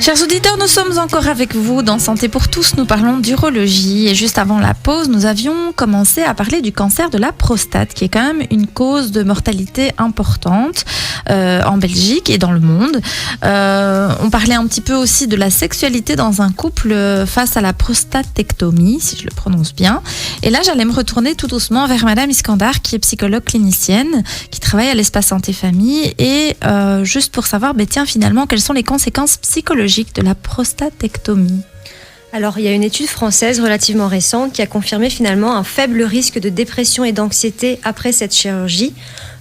Chers auditeurs, nous sommes encore avec vous dans Santé pour tous. Nous parlons d'urologie et juste avant la pause, nous avions commencé à parler du cancer de la prostate, qui est quand même une cause de mortalité importante en Belgique et dans le monde. On parlait un petit peu aussi de la sexualité dans un couple face à la prostatectomie, si je le prononce bien. Et là, j'allais me retourner tout doucement vers Madame Iskandar, qui est psychologue clinicienne, qui travaille à l'Espace Santé Famille, et juste pour savoir, finalement, quelles sont les conséquences psychologiques de la prostatectomie. Alors, il y a une étude française relativement récente qui a confirmé finalement un faible risque de dépression et d'anxiété après cette chirurgie,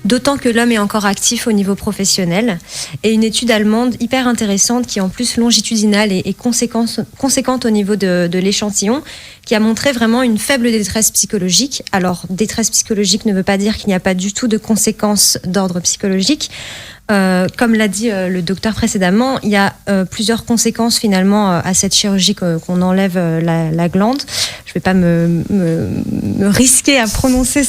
d'autant que l'homme est encore actif au niveau professionnel. Et une étude allemande hyper intéressante qui est en plus longitudinale et conséquente au niveau de l'échantillon, qui a montré vraiment une faible détresse psychologique. Alors, détresse psychologique ne veut pas dire qu'il n'y a pas du tout de conséquences d'ordre psychologique. Comme l'a dit le docteur précédemment, il y a plusieurs conséquences finalement à cette chirurgie qu'on enlève la glande. Je ne vais pas me risquer à prononcer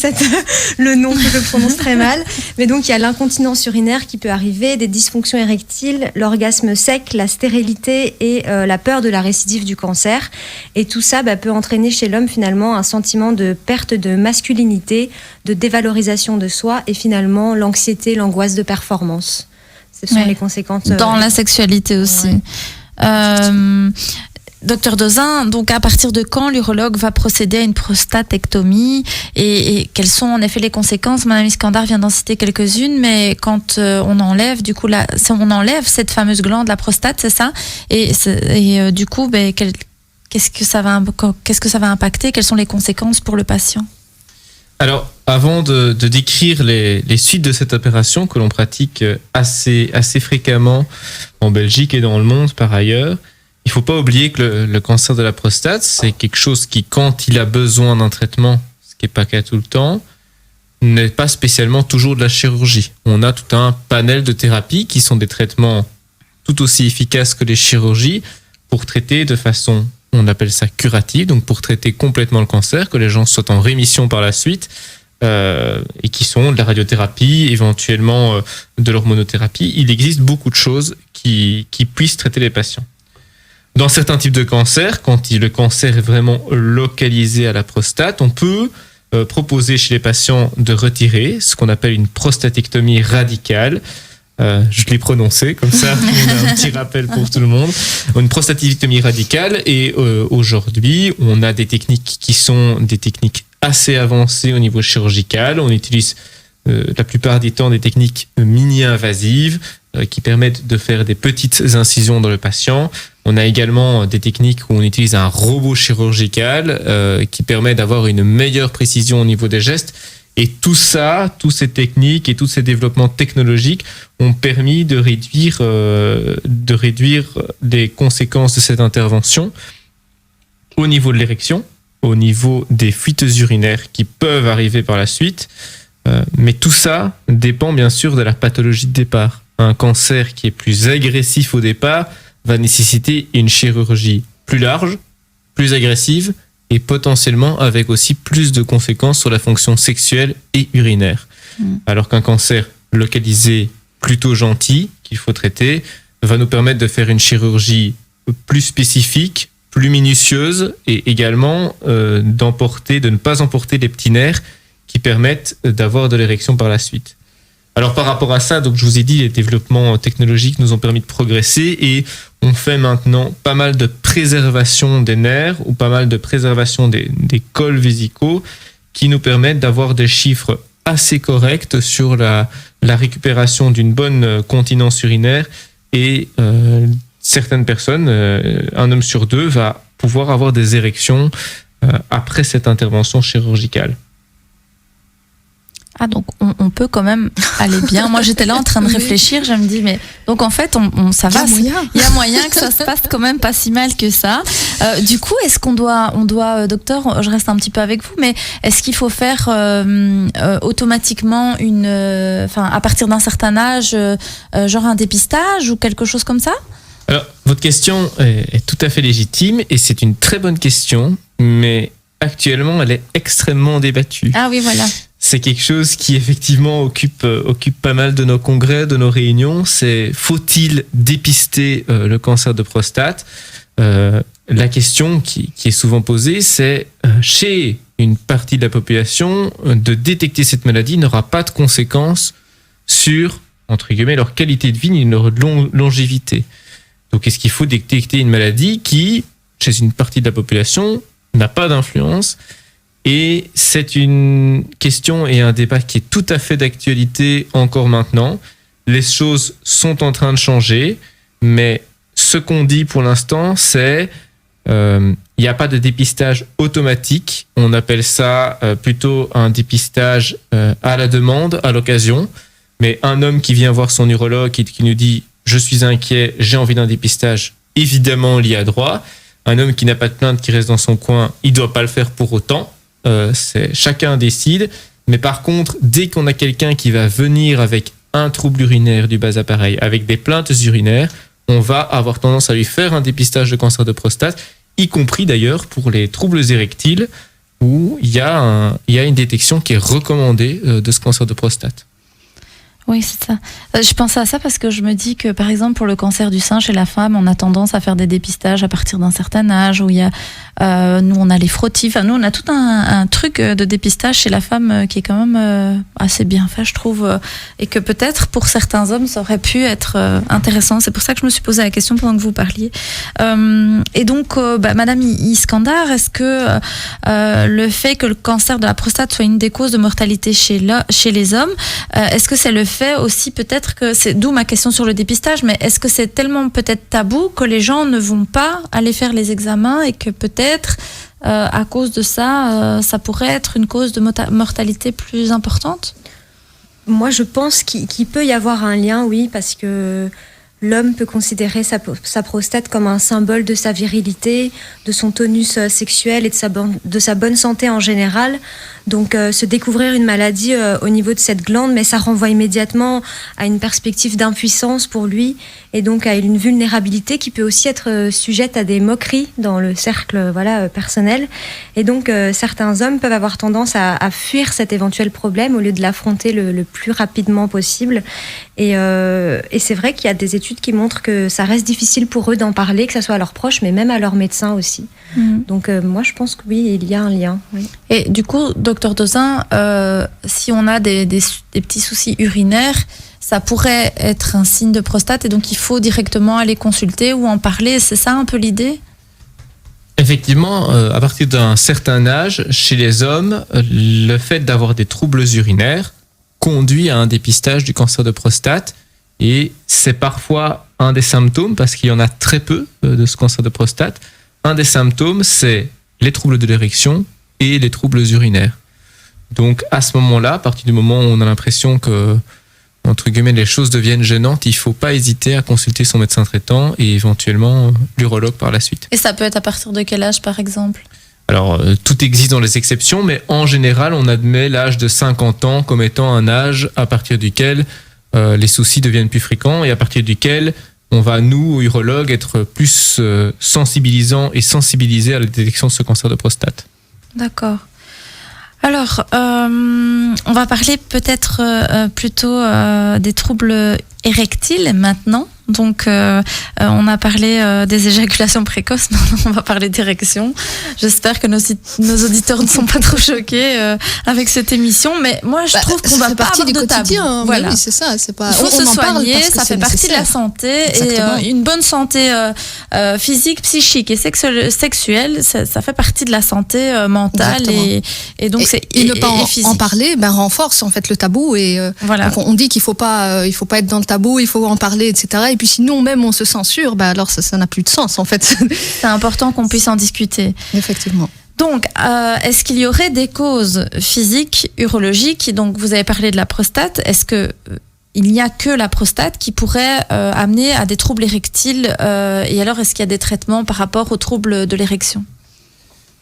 le nom que je prononce très mal. Mais donc il y a l'incontinence urinaire qui peut arriver, des dysfonctions érectiles, l'orgasme sec, la stérilité et la peur de la récidive du cancer. Et tout ça peut entraîner chez l'homme finalement un sentiment de perte de masculinité, de dévalorisation de soi et finalement l'anxiété, l'angoisse de performance. Ce sont les conséquences. Dans la sexualité aussi. Ouais. Docteur Dozin, donc à partir de quand l'urologue va procéder à une prostatectomie et quelles sont en effet les conséquences? Madame Iskandar vient d'en citer quelques-unes, mais quand on enlève, du coup, on enlève cette fameuse glande, la prostate, c'est ça? Et du coup, qu'est-ce que ça va impacter? Quelles sont les conséquences pour le patient? Alors, avant de décrire les suites de cette opération que l'on pratique assez fréquemment en Belgique et dans le monde par ailleurs, il ne faut pas oublier que le cancer de la prostate, c'est quelque chose qui, quand il a besoin d'un traitement, ce qui n'est pas le cas tout le temps, n'est pas spécialement toujours de la chirurgie. On a tout un panel de thérapies qui sont des traitements tout aussi efficaces que les chirurgies pour traiter de façon, on appelle ça curative, donc pour traiter complètement le cancer, que les gens soient en rémission par la suite, et qui sont de la radiothérapie, éventuellement de l'hormonothérapie. Il existe beaucoup de choses qui puissent traiter les patients. Dans certains types de cancers, quand le cancer est vraiment localisé à la prostate, on peut proposer chez les patients de retirer ce qu'on appelle une prostatectomie radicale. Je l'ai prononcé, comme ça on a un petit rappel pour tout le monde. Une prostatectomie radicale, et aujourd'hui on a des techniques qui sont des techniques assez avancées au niveau chirurgical. On utilise la plupart du temps des techniques mini-invasives qui permettent de faire des petites incisions dans le patient. On a également des techniques où on utilise un robot chirurgical qui permet d'avoir une meilleure précision au niveau des gestes. Et tout ça, toutes ces techniques et tous ces développements technologiques ont permis de réduire les conséquences de cette intervention au niveau de l'érection, au niveau des fuites urinaires qui peuvent arriver par la suite. Mais tout ça dépend bien sûr de la pathologie de départ. Un cancer qui est plus agressif au départ va nécessiter une chirurgie plus large, plus agressive, et potentiellement avec aussi plus de conséquences sur la fonction sexuelle et urinaire. Alors qu'un cancer localisé plutôt gentil, qu'il faut traiter, va nous permettre de faire une chirurgie plus spécifique, plus minutieuse, et également de ne pas emporter les petits nerfs qui permettent d'avoir de l'érection par la suite. Alors par rapport à ça, donc je vous ai dit, les développements technologiques nous ont permis de progresser, et on fait maintenant pas mal de préservation des nerfs ou pas mal de préservation des cols vésicaux qui nous permettent d'avoir des chiffres assez corrects sur la récupération d'une bonne continence urinaire, et certaines personnes, un homme sur deux, va pouvoir avoir des érections après cette intervention chirurgicale. Ah, donc on peut quand même aller bien. Moi, j'étais là en train de réfléchir, je me dis, mais donc en fait, ça va. Il y a moyen que ça se passe quand même pas si mal que ça. Du coup, est-ce qu'on doit, docteur, je reste un petit peu avec vous, mais est-ce qu'il faut faire automatiquement à partir d'un certain âge, genre un dépistage ou quelque chose comme ça? Alors, votre question est tout à fait légitime, et c'est une très bonne question, mais actuellement, elle est extrêmement débattue. Ah oui, voilà. C'est quelque chose qui effectivement occupe pas mal de nos congrès, de nos réunions. C'est faut-il dépister le cancer de prostate? La question qui est souvent posée, c'est chez une partie de la population, de détecter cette maladie n'aura pas de conséquences sur, entre guillemets, leur qualité de vie ni leur longévité. Donc est-ce qu'il faut détecter une maladie qui, chez une partie de la population, n'a pas d'influence? Et c'est une question et un débat qui est tout à fait d'actualité encore maintenant. Les choses sont en train de changer, mais ce qu'on dit pour l'instant, c'est il n'y a pas de dépistage automatique. On appelle ça plutôt un dépistage à la demande, à l'occasion. Mais un homme qui vient voir son urologue et qui nous dit « je suis inquiet, j'ai envie d'un dépistage », évidemment, il y a droit. Un homme qui n'a pas de plainte, qui reste dans son coin, il ne doit pas le faire pour autant. Chacun décide, mais par contre, dès qu'on a quelqu'un qui va venir avec un trouble urinaire du bas appareil, avec des plaintes urinaires, on va avoir tendance à lui faire un dépistage de cancer de prostate, y compris d'ailleurs pour les troubles érectiles, où il y a une détection qui est recommandée de ce cancer de prostate. Oui, c'est ça. Je pensais à ça parce que je me dis que, par exemple, pour le cancer du sein chez la femme, on a tendance à faire des dépistages à partir d'un certain âge, où il y a, nous, on a les frottis. Enfin, nous, on a tout un truc de dépistage chez la femme qui est quand même assez bien fait, je trouve, et que peut-être pour certains hommes, ça aurait pu être intéressant. C'est pour ça que je me suis posé la question pendant que vous parliez. Et donc, Madame Iskandar, est-ce que le fait que le cancer de la prostate soit une des causes de mortalité chez les hommes, est-ce que c'est le fait aussi peut-être que c'est d'où ma question sur le dépistage, mais est-ce que c'est tellement peut-être tabou que les gens ne vont pas aller faire les examens et que peut-être à cause de ça, ça pourrait être une cause de mortalité plus importante? Moi, je pense qu'il peut y avoir un lien, oui, parce que l'homme peut considérer sa prostate comme un symbole de sa virilité, de son tonus sexuel et de sa bonne santé en général. Donc, se découvrir une maladie au niveau de cette glande, mais ça renvoie immédiatement à une perspective d'impuissance pour lui et donc à une vulnérabilité qui peut aussi être sujette à des moqueries dans le cercle personnel. Et donc, certains hommes peuvent avoir tendance à fuir cet éventuel problème au lieu de l'affronter le plus rapidement possible. Et c'est vrai qu'il y a des études qui montrent que ça reste difficile pour eux d'en parler, que ce soit à leurs proches, mais même à leurs médecins aussi. Donc, moi, je pense que oui, il y a un lien. Oui. Et du coup, docteur Dozin, si on a des petits soucis urinaires, ça pourrait être un signe de prostate et donc il faut directement aller consulter ou en parler. C'est ça un peu l'idée? Effectivement, à partir d'un certain âge, chez les hommes, le fait d'avoir des troubles urinaires conduit à un dépistage du cancer de prostate et c'est parfois un des symptômes, parce qu'il y en a très peu de ce cancer de prostate. Un des symptômes, c'est les troubles de l'érection et les troubles urinaires. Donc à ce moment-là, à partir du moment où on a l'impression que, entre guillemets, les choses deviennent gênantes, il ne faut pas hésiter à consulter son médecin traitant et éventuellement l'urologue par la suite. Et ça peut être à partir de quel âge, par exemple? Alors, tout existe dans les exceptions, mais en général, on admet l'âge de 50 ans comme étant un âge à partir duquel les soucis deviennent plus fréquents et à partir duquel on va, nous, urologues, être plus sensibilisants et sensibilisés à la détection de ce cancer de prostate. D'accord. Alors, on va parler peut-être plutôt des troubles érectiles maintenant. Donc, on a parlé des éjaculations précoces, maintenant on va parler d'érection. J'espère que nos auditeurs ne sont pas trop choqués avec cette émission, mais moi je trouve qu'on va pas avoir de tabou. Voilà, oui, c'est ça. C'est pas. Il faut se soigner, ça fait partie de la santé. Exactement. Et une bonne santé physique, psychique et sexuelle, ça fait partie de la santé mentale et donc et ne pas en parler, renforce en fait le tabou et voilà. Donc on dit qu'il faut pas être dans le tabou, il faut en parler, etc. Et puis si nous-mêmes on se censure, alors ça n'a plus de sens en fait. C'est important qu'on puisse en discuter. Effectivement. Donc, est-ce qu'il y aurait des causes physiques, urologiques? Donc, vous avez parlé de la prostate. Est-ce que il n'y a que la prostate qui pourrait amener à des troubles érectiles et alors, est-ce qu'il y a des traitements par rapport aux troubles de l'érection?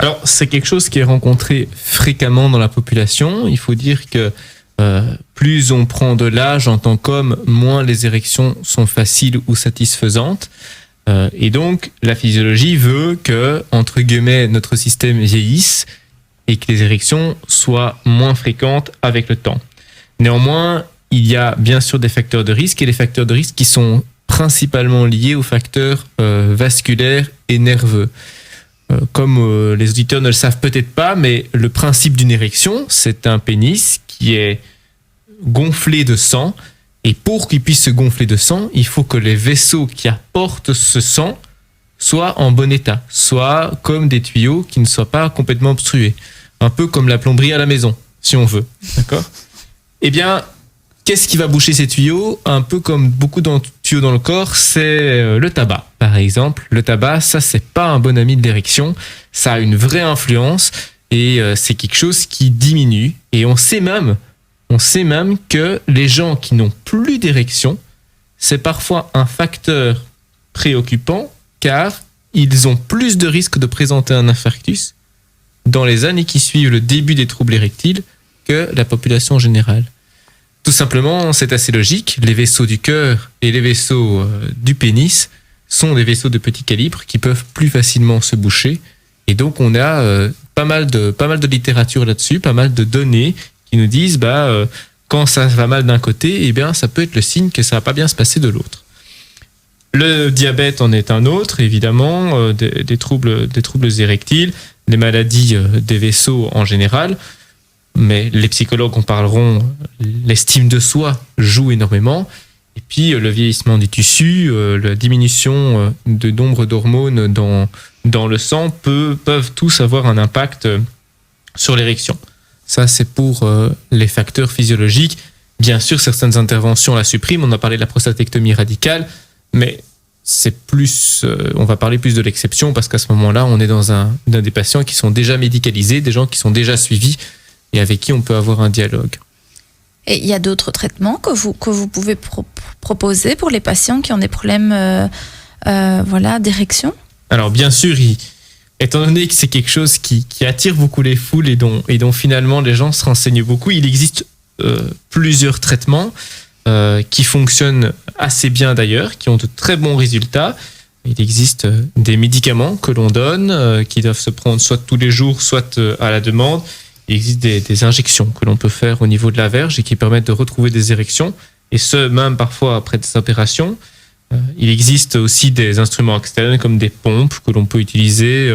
Alors, c'est quelque chose qui est rencontré fréquemment dans la population. Il faut dire que plus on prend de l'âge en tant qu'homme, moins les érections sont faciles ou satisfaisantes. Et donc, la physiologie veut que, entre guillemets, notre système vieillisse et que les érections soient moins fréquentes avec le temps. Néanmoins, il y a bien sûr des facteurs de risque et les facteurs de risque qui sont principalement liés aux facteurs vasculaires et nerveux. Comme les auditeurs ne le savent peut-être pas, mais le principe d'une érection, c'est un pénis qui est gonflé de sang. Et pour qu'il puisse se gonfler de sang, il faut que les vaisseaux qui apportent ce sang soient en bon état, soient comme des tuyaux qui ne soient pas complètement obstrués. Un peu comme la plomberie à la maison, si on veut. D'accord ? Eh bien, qu'est-ce qui va boucher ces tuyaux ? Un peu comme beaucoup de tuyaux dans le corps, c'est le tabac. Par exemple, le tabac, ça, c'est pas un bon ami de l'érection. Ça a une vraie influence et c'est quelque chose qui diminue. Et on sait même que les gens qui n'ont plus d'érection, c'est parfois un facteur préoccupant car ils ont plus de risques de présenter un infarctus dans les années qui suivent le début des troubles érectiles que la population générale. Tout simplement, c'est assez logique, les vaisseaux du cœur et les vaisseaux du pénis sont des vaisseaux de petit calibre qui peuvent plus facilement se boucher et donc on a pas mal de littérature là-dessus, pas mal de données qui nous disent quand ça va mal d'un côté, eh bien ça peut être le signe que ça va pas bien se passer de l'autre. Le diabète en est un autre, évidemment, des troubles érectiles, les maladies des vaisseaux en général, mais les psychologues en parleront, l'estime de soi joue énormément, et puis le vieillissement du tissu, la diminution de nombre d'hormones dans le sang peuvent tous avoir un impact sur l'érection. Ça, c'est pour les facteurs physiologiques. Bien sûr, certaines interventions la suppriment. On a parlé de la prostatectomie radicale, mais c'est plus, on va parler plus de l'exception parce qu'à ce moment-là, on est dans des patients qui sont déjà médicalisés, des gens qui sont déjà suivis et avec qui on peut avoir un dialogue. Et il y a d'autres traitements que vous pouvez proposer pour les patients qui ont des problèmes d'érection? Alors bien sûr, étant donné que c'est quelque chose qui attire beaucoup les foules et dont finalement les gens se renseignent beaucoup, il existe plusieurs traitements qui fonctionnent assez bien d'ailleurs, qui ont de très bons résultats. Il existe des médicaments que l'on donne, qui doivent se prendre soit tous les jours, soit à la demande. Il existe des injections que l'on peut faire au niveau de la verge et qui permettent de retrouver des érections, et ce, même parfois après des opérations. Il existe aussi des instruments externes comme des pompes que l'on peut utiliser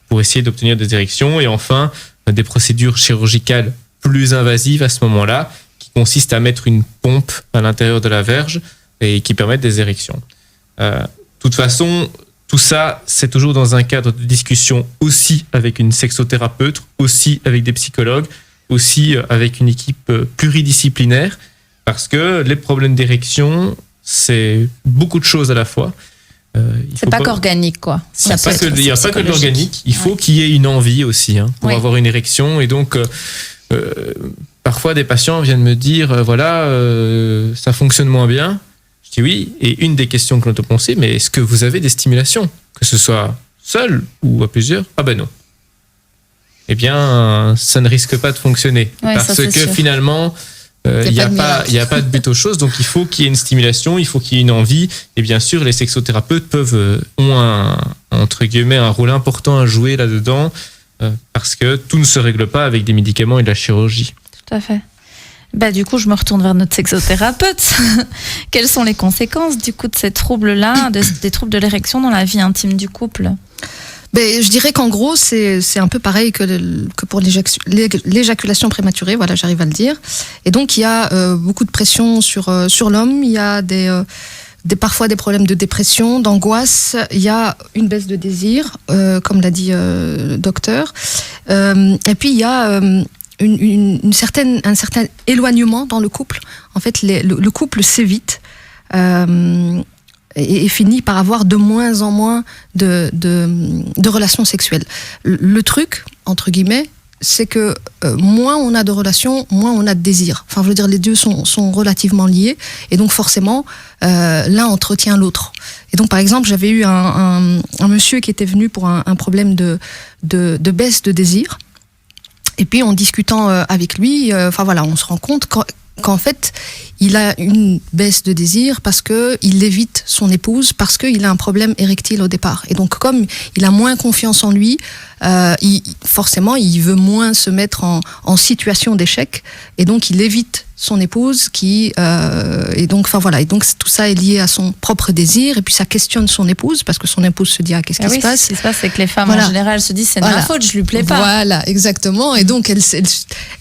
pour essayer d'obtenir des érections. Et enfin, des procédures chirurgicales plus invasives à ce moment-là, qui consistent à mettre une pompe à l'intérieur de la verge et qui permettent des érections. De toute façon, tout ça, c'est toujours dans un cadre de discussion aussi avec une sexothérapeute, aussi avec des psychologues, aussi avec une équipe pluridisciplinaire, parce que les problèmes d'érection, c'est beaucoup de choses à la fois. C'est pas qu'organique, quoi. Il n'y a pas que de l'organique. Il faut qu'il y ait une envie aussi pour avoir une érection. Et donc, parfois, des patients viennent me dire, ça fonctionne moins bien. Je dis oui. Et une des questions que l'on te pose, mais est-ce que vous avez des stimulations? Que ce soit seul ou à plusieurs? Ah ben non. Eh bien, ça ne risque pas de fonctionner. Parce que finalement... il n'y a pas de but aux choses, donc il faut qu'il y ait une stimulation, il faut qu'il y ait une envie, et bien sûr les sexothérapeutes ont un rôle important à jouer là-dedans, parce que tout ne se règle pas avec des médicaments et de la chirurgie. Tout à fait. Du coup, je me retourne vers notre sexothérapeute. Quelles sont les conséquences du coup de ces troubles-là, des troubles de l'érection dans la vie intime du couple? Je dirais qu'en gros, c'est un peu pareil que pour l'éjaculation prématurée, voilà, j'arrive à le dire. Et donc, il y a beaucoup de pression sur l'homme, il y a parfois des problèmes de dépression, d'angoisse, il y a une baisse de désir, comme l'a dit le docteur. Et puis, il y a un certain éloignement dans le couple. En fait, le couple s'évite. Et finit par avoir de moins en moins de relations sexuelles. Le truc, entre guillemets, c'est que moins on a de relations, moins on a de désir. Enfin, je veux dire, les deux sont relativement liés, et donc forcément, l'un entretient l'autre. Et donc, par exemple, j'avais eu un monsieur qui était venu pour un problème de baisse de désir, et puis en discutant avec lui, on se rend compte qu'en fait, il a une baisse de désir parce qu'il évite son épouse, parce qu'il a un problème érectile au départ. Et donc, comme il a moins confiance en lui, forcément, il veut moins se mettre en situation d'échec, et donc il évite son épouse et donc tout ça est lié à son propre désir, et puis ça questionne son épouse, parce que son épouse se dit qu'est-ce qui se passe? Ce qui se passe, c'est que les femmes en général se disent c'est de ma faute, je lui plais pas. Voilà, exactement. Et donc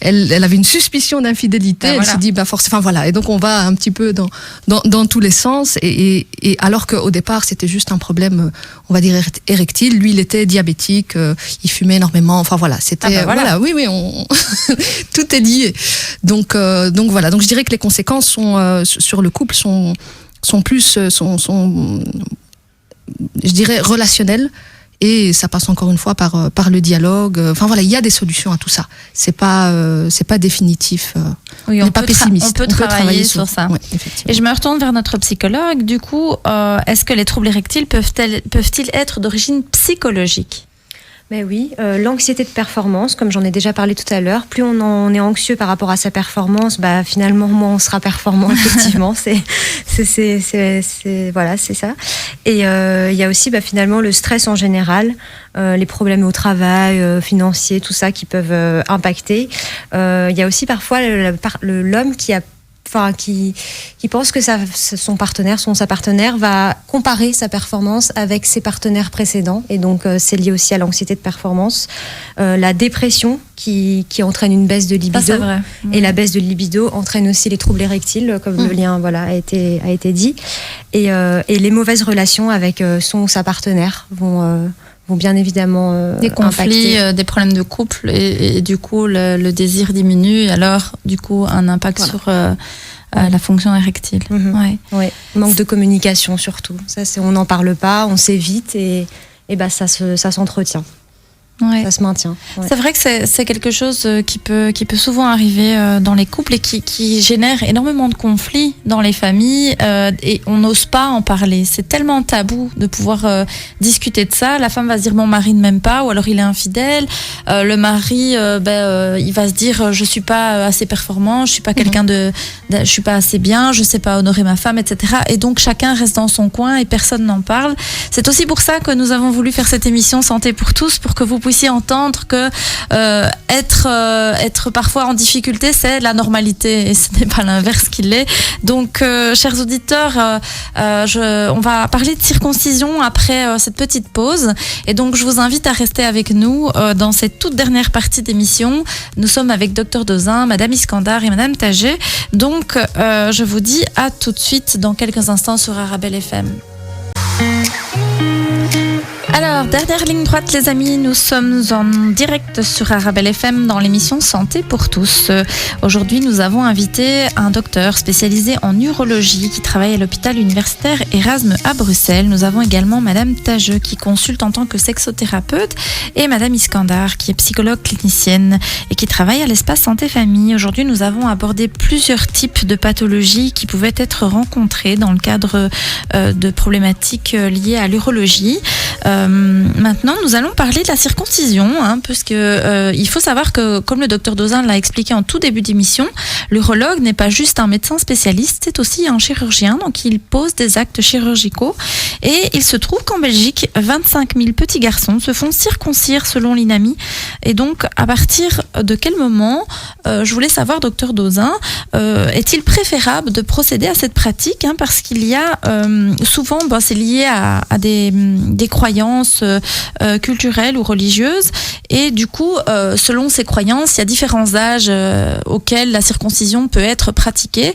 elle avait une suspicion d'infidélité, elle se dit forcément, et donc on va un petit peu dans tous les sens, et alors qu'au départ c'était juste un problème, on va dire érectile. Lui, il était diabétique, il fumait énormément, c'était oui, tout est lié. Donc je dirais que les conséquences sur le couple sont plus je dirais relationnelles, et ça passe encore une fois par le dialogue. Il y a des solutions à tout ça. C'est pas définitif. Oui, on n'est pas pessimiste. On peut travailler sur ça. Ouais, et je me retourne vers notre psychologue. Du coup, est-ce que les troubles érectiles peuvent-ils être d'origine psychologique? Mais oui, l'anxiété de performance, comme j'en ai déjà parlé tout à l'heure, plus on est anxieux par rapport à sa performance, finalement moins on sera performant, effectivement. c'est ça. Et il y a aussi finalement le stress en général, les problèmes au travail, financiers, tout ça qui peuvent impacter. Il y a aussi parfois l'homme qui pense que son partenaire, sa partenaire va comparer sa performance avec ses partenaires précédents, et donc c'est lié aussi à l'anxiété de performance, la dépression qui entraîne une baisse de libido, ça, c'est vrai. Et la baisse de libido entraîne aussi les troubles érectiles, comme le lien a été dit, et les mauvaises relations avec son ou sa partenaire vont bien évidemment des conflits, impacter. Des problèmes de couple, et du coup le désir diminue, et alors du coup un impact la fonction érectile. Ouais. Ouais. Manque de communication surtout. Ça, on n'en parle pas, on s'évite et ça s'entretient. Ouais. Ça se maintient. Ouais. C'est vrai que c'est quelque chose qui peut souvent arriver dans les couples et qui génère énormément de conflits dans les familles et on n'ose pas en parler. C'est tellement tabou de pouvoir discuter de ça. La femme va se dire mon mari ne m'aime pas ou alors il est infidèle. Le mari il va se dire je suis pas assez performant, je suis pas quelqu'un je suis pas assez bien, je sais pas honorer ma femme, etc. Et donc chacun reste dans son coin et personne n'en parle. C'est aussi pour ça que nous avons voulu faire cette émission Santé pour tous, pour que vous puissiez entendre que être parfois en difficulté, c'est la normalité et ce n'est pas l'inverse qu'il est. Donc, chers auditeurs, on va parler de circoncision après cette petite pause. Et donc, je vous invite à rester avec nous dans cette toute dernière partie d'émission. Nous sommes avec Dr Dauzin, Madame Iskandar et Madame Taget. Donc, je vous dis à tout de suite dans quelques instants sur Arabelle FM. Alors, dernière ligne droite les amis, nous sommes en direct sur Arabelle FM dans l'émission Santé pour tous. Aujourd'hui, nous avons invité un docteur spécialisé en urologie qui travaille à l'hôpital universitaire Erasme à Bruxelles. Nous avons également Madame Taget qui consulte en tant que sexothérapeute et Madame Iskandar qui est psychologue clinicienne et qui travaille à l'espace Santé Famille. Aujourd'hui, nous avons abordé plusieurs types de pathologies qui pouvaient être rencontrées dans le cadre de problématiques liées à l'urologie. Maintenant, nous allons parler de la circoncision, puisque il faut savoir que, comme le docteur Dauzin l'a expliqué en tout début d'émission, l'urologue n'est pas juste un médecin spécialiste, c'est aussi un chirurgien, donc il pose des actes chirurgicaux. Et il se trouve qu'en Belgique, 25 000 petits garçons se font circoncire selon l'INAMI. Et donc, à partir de quel moment, je voulais savoir, docteur Dauzin, est-il préférable de procéder à cette pratique, parce qu'il y a souvent, c'est lié à des croyances culturelles ou religieuses et du coup selon ces croyances il y a différents âges auxquels la circoncision peut être pratiquée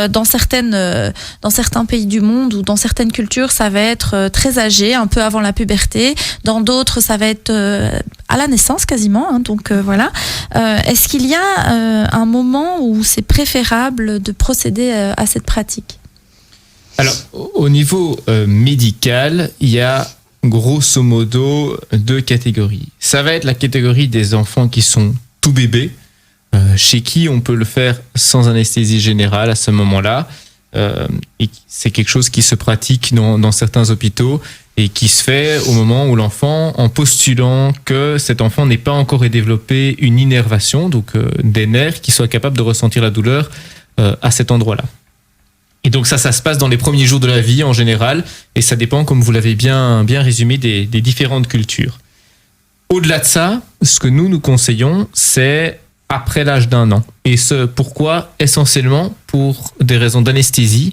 dans certains pays du monde ou dans certaines cultures ça va être très âgé, un peu avant la puberté, dans d'autres ça va être à la naissance quasiment, donc voilà. Est-ce qu'il y a un moment où c'est préférable de procéder à cette pratique? Alors au niveau médical, il y a grosso modo 2 catégories. Ça va être la catégorie des enfants qui sont tout bébés, chez qui on peut le faire sans anesthésie générale à ce moment-là. Et c'est quelque chose qui se pratique dans certains hôpitaux et qui se fait au moment où l'enfant, en postulant que cet enfant n'ait pas encore développé une innervation, donc des nerfs qui soient capables de ressentir la douleur à cet endroit-là. Et donc ça se passe dans les premiers jours de la vie en général, et ça dépend, comme vous l'avez bien résumé, des différentes cultures. Au-delà de ça, ce que nous conseillons, c'est après l'âge d'1 an. Et ce, pourquoi? Essentiellement pour des raisons d'anesthésie,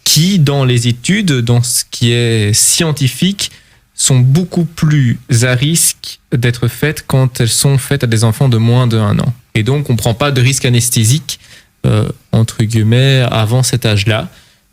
qui, dans les études, dans ce qui est scientifique, sont beaucoup plus à risque d'être faites quand elles sont faites à des enfants de moins de 1 an. Et donc on ne prend pas de risque anesthésique entre guillemets, avant cet âge-là.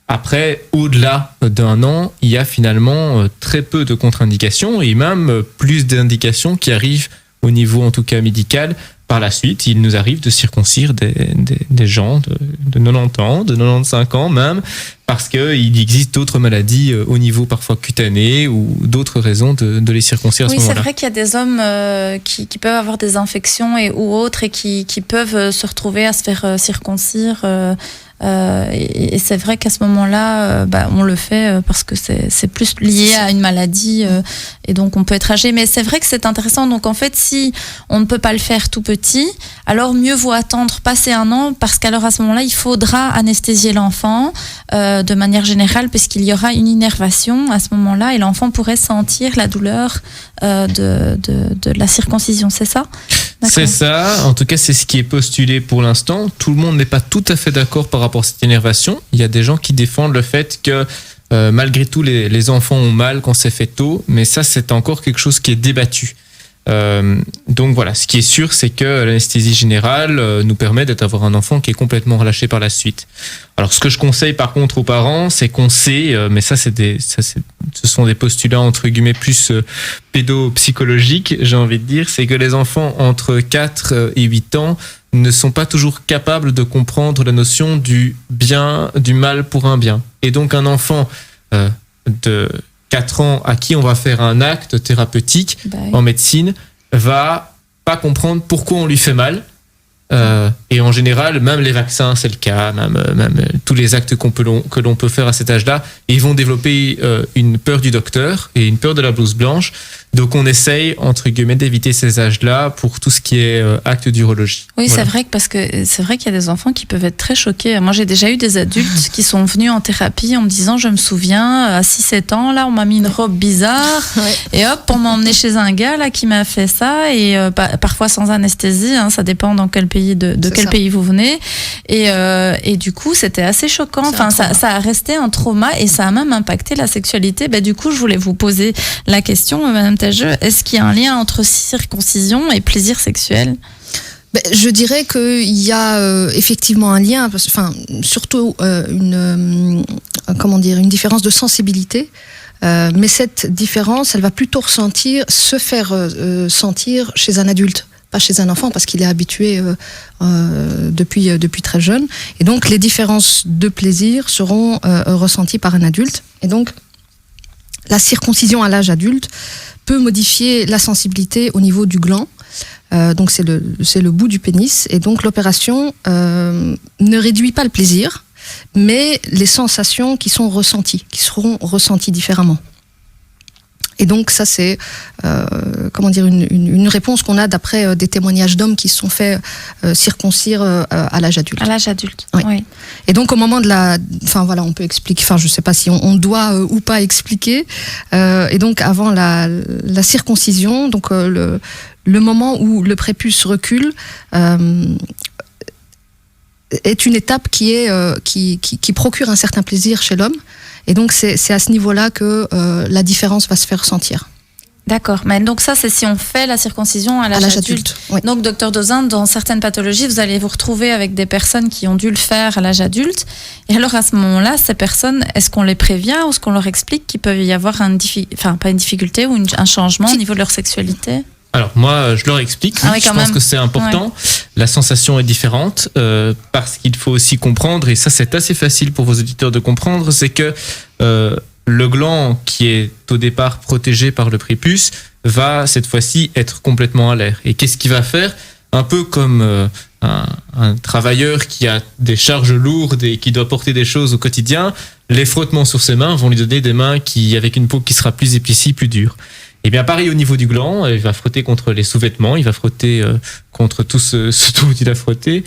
Après, au-delà d'1 an, il y a finalement très peu de contre-indications et même plus d'indications qui arrivent au niveau, en tout cas médical. Par la suite, il nous arrive de circoncire des gens de 90 ans, de 95 ans même, parce qu'il existe d'autres maladies au niveau parfois cutané ou d'autres raisons de les circoncire à ce moment-là. Oui, c'est vrai qu'il y a des hommes qui peuvent avoir des infections ou autres et qui peuvent se retrouver à se faire circoncire. Et c'est vrai qu'à ce moment-là, on le fait parce que c'est plus lié à une maladie et donc on peut être âgé. Mais c'est vrai que c'est intéressant. Donc en fait, si on ne peut pas le faire tout petit, alors mieux vaut attendre passer 1 an parce qu'alors à ce moment-là, il faudra anesthésier l'enfant de manière générale puisqu'il y aura une innervation à ce moment-là et l'enfant pourrait sentir la douleur de la circoncision. C'est ça ? D'accord. C'est ça, en tout cas c'est ce qui est postulé pour l'instant. Tout le monde n'est pas tout à fait d'accord par rapport à cette innervation. Il y a des gens qui défendent le fait que malgré tout les enfants ont mal quand c'est fait tôt, mais ça c'est encore quelque chose qui est débattu. Donc voilà, ce qui est sûr c'est que l'anesthésie générale nous permet d'avoir un enfant qui est complètement relâché par la suite. Alors ce que je conseille par contre aux parents, c'est qu'on sait, mais ce sont des postulats entre guillemets plus pédopsychologiques, j'ai envie de dire, c'est que les enfants entre 4 et 8 ans ne sont pas toujours capables de comprendre la notion du bien, du mal pour un bien. Et donc un enfant de 4 ans à qui on va faire un acte thérapeutique en médecine va pas comprendre pourquoi on lui fait mal. Et en général, même les vaccins, c'est le cas, même tous les actes que l'on peut faire à cet âge-là, ils vont développer une peur du docteur et une peur de la blouse blanche. Donc on essaye, entre guillemets, d'éviter ces âges-là pour tout ce qui est acte d'urologie. Oui, Voilà. c'est vrai qu'il y a des enfants qui peuvent être très choqués. Moi, j'ai déjà eu des adultes qui sont venus en thérapie en me disant, je me souviens, à 6-7 ans, là, on m'a mis une robe bizarre, et hop, on m'a emmené chez un gars là qui m'a fait ça, et parfois sans anesthésie, hein, ça dépend dans quel pays de quel pays vous venez, et du coup, c'était assez choquant. Enfin, ça a resté un trauma, et ça a même impacté la sexualité. Du coup, je voulais vous poser la question, Madame Tageux, est-ce qu'il y a un lien entre circoncision et plaisir sexuel ? Je dirais qu'il y a effectivement un lien, surtout une différence de sensibilité. Mais cette différence, elle va plutôt se faire sentir chez un adulte, pas chez un enfant, parce qu'il est habitué depuis très jeune. Et donc, les différences de plaisir seront ressenties par un adulte. Et donc, la circoncision à l'âge adulte peut modifier la sensibilité au niveau du gland. Donc c'est le bout du pénis, et donc l'opération ne réduit pas le plaisir, mais les sensations qui seront ressenties différemment. Et donc ça c'est une réponse qu'on a d'après des témoignages d'hommes qui se sont fait circoncire à l'âge adulte. À l'âge adulte. Oui. Oui. Et donc au moment de on peut expliquer, je sais pas si on doit ou pas expliquer. Et donc avant la circoncision, donc le moment où le prépuce recule est une étape qui procure un certain plaisir chez l'homme. Et donc, c'est à ce niveau-là que la différence va se faire ressentir. D'accord. Mais donc ça, c'est si on fait la circoncision à l'âge adulte. Oui. Donc, docteur Dauzin, dans certaines pathologies, vous allez vous retrouver avec des personnes qui ont dû le faire à l'âge adulte. Et alors, à ce moment-là, ces personnes, est-ce qu'on les prévient ou est-ce qu'on leur explique qu'il peut y avoir pas une difficulté ou un changement au niveau de leur sexualité ? Alors moi, je leur explique. Je pense que c'est important. Ouais. La sensation est différente parce qu'il faut aussi comprendre, et ça c'est assez facile pour vos auditeurs de comprendre, c'est que le gland qui est au départ protégé par le prépuce va cette fois-ci être complètement à l'air. Et qu'est-ce qu'il va faire ? Un peu comme un travailleur qui a des charges lourdes et qui doit porter des choses au quotidien, les frottements sur ses mains vont lui donner des mains avec une peau qui sera plus épaissie, plus dure. Et bien pareil au niveau du gland, il va frotter contre les sous-vêtements, il va frotter contre tout ce dont il a frotté,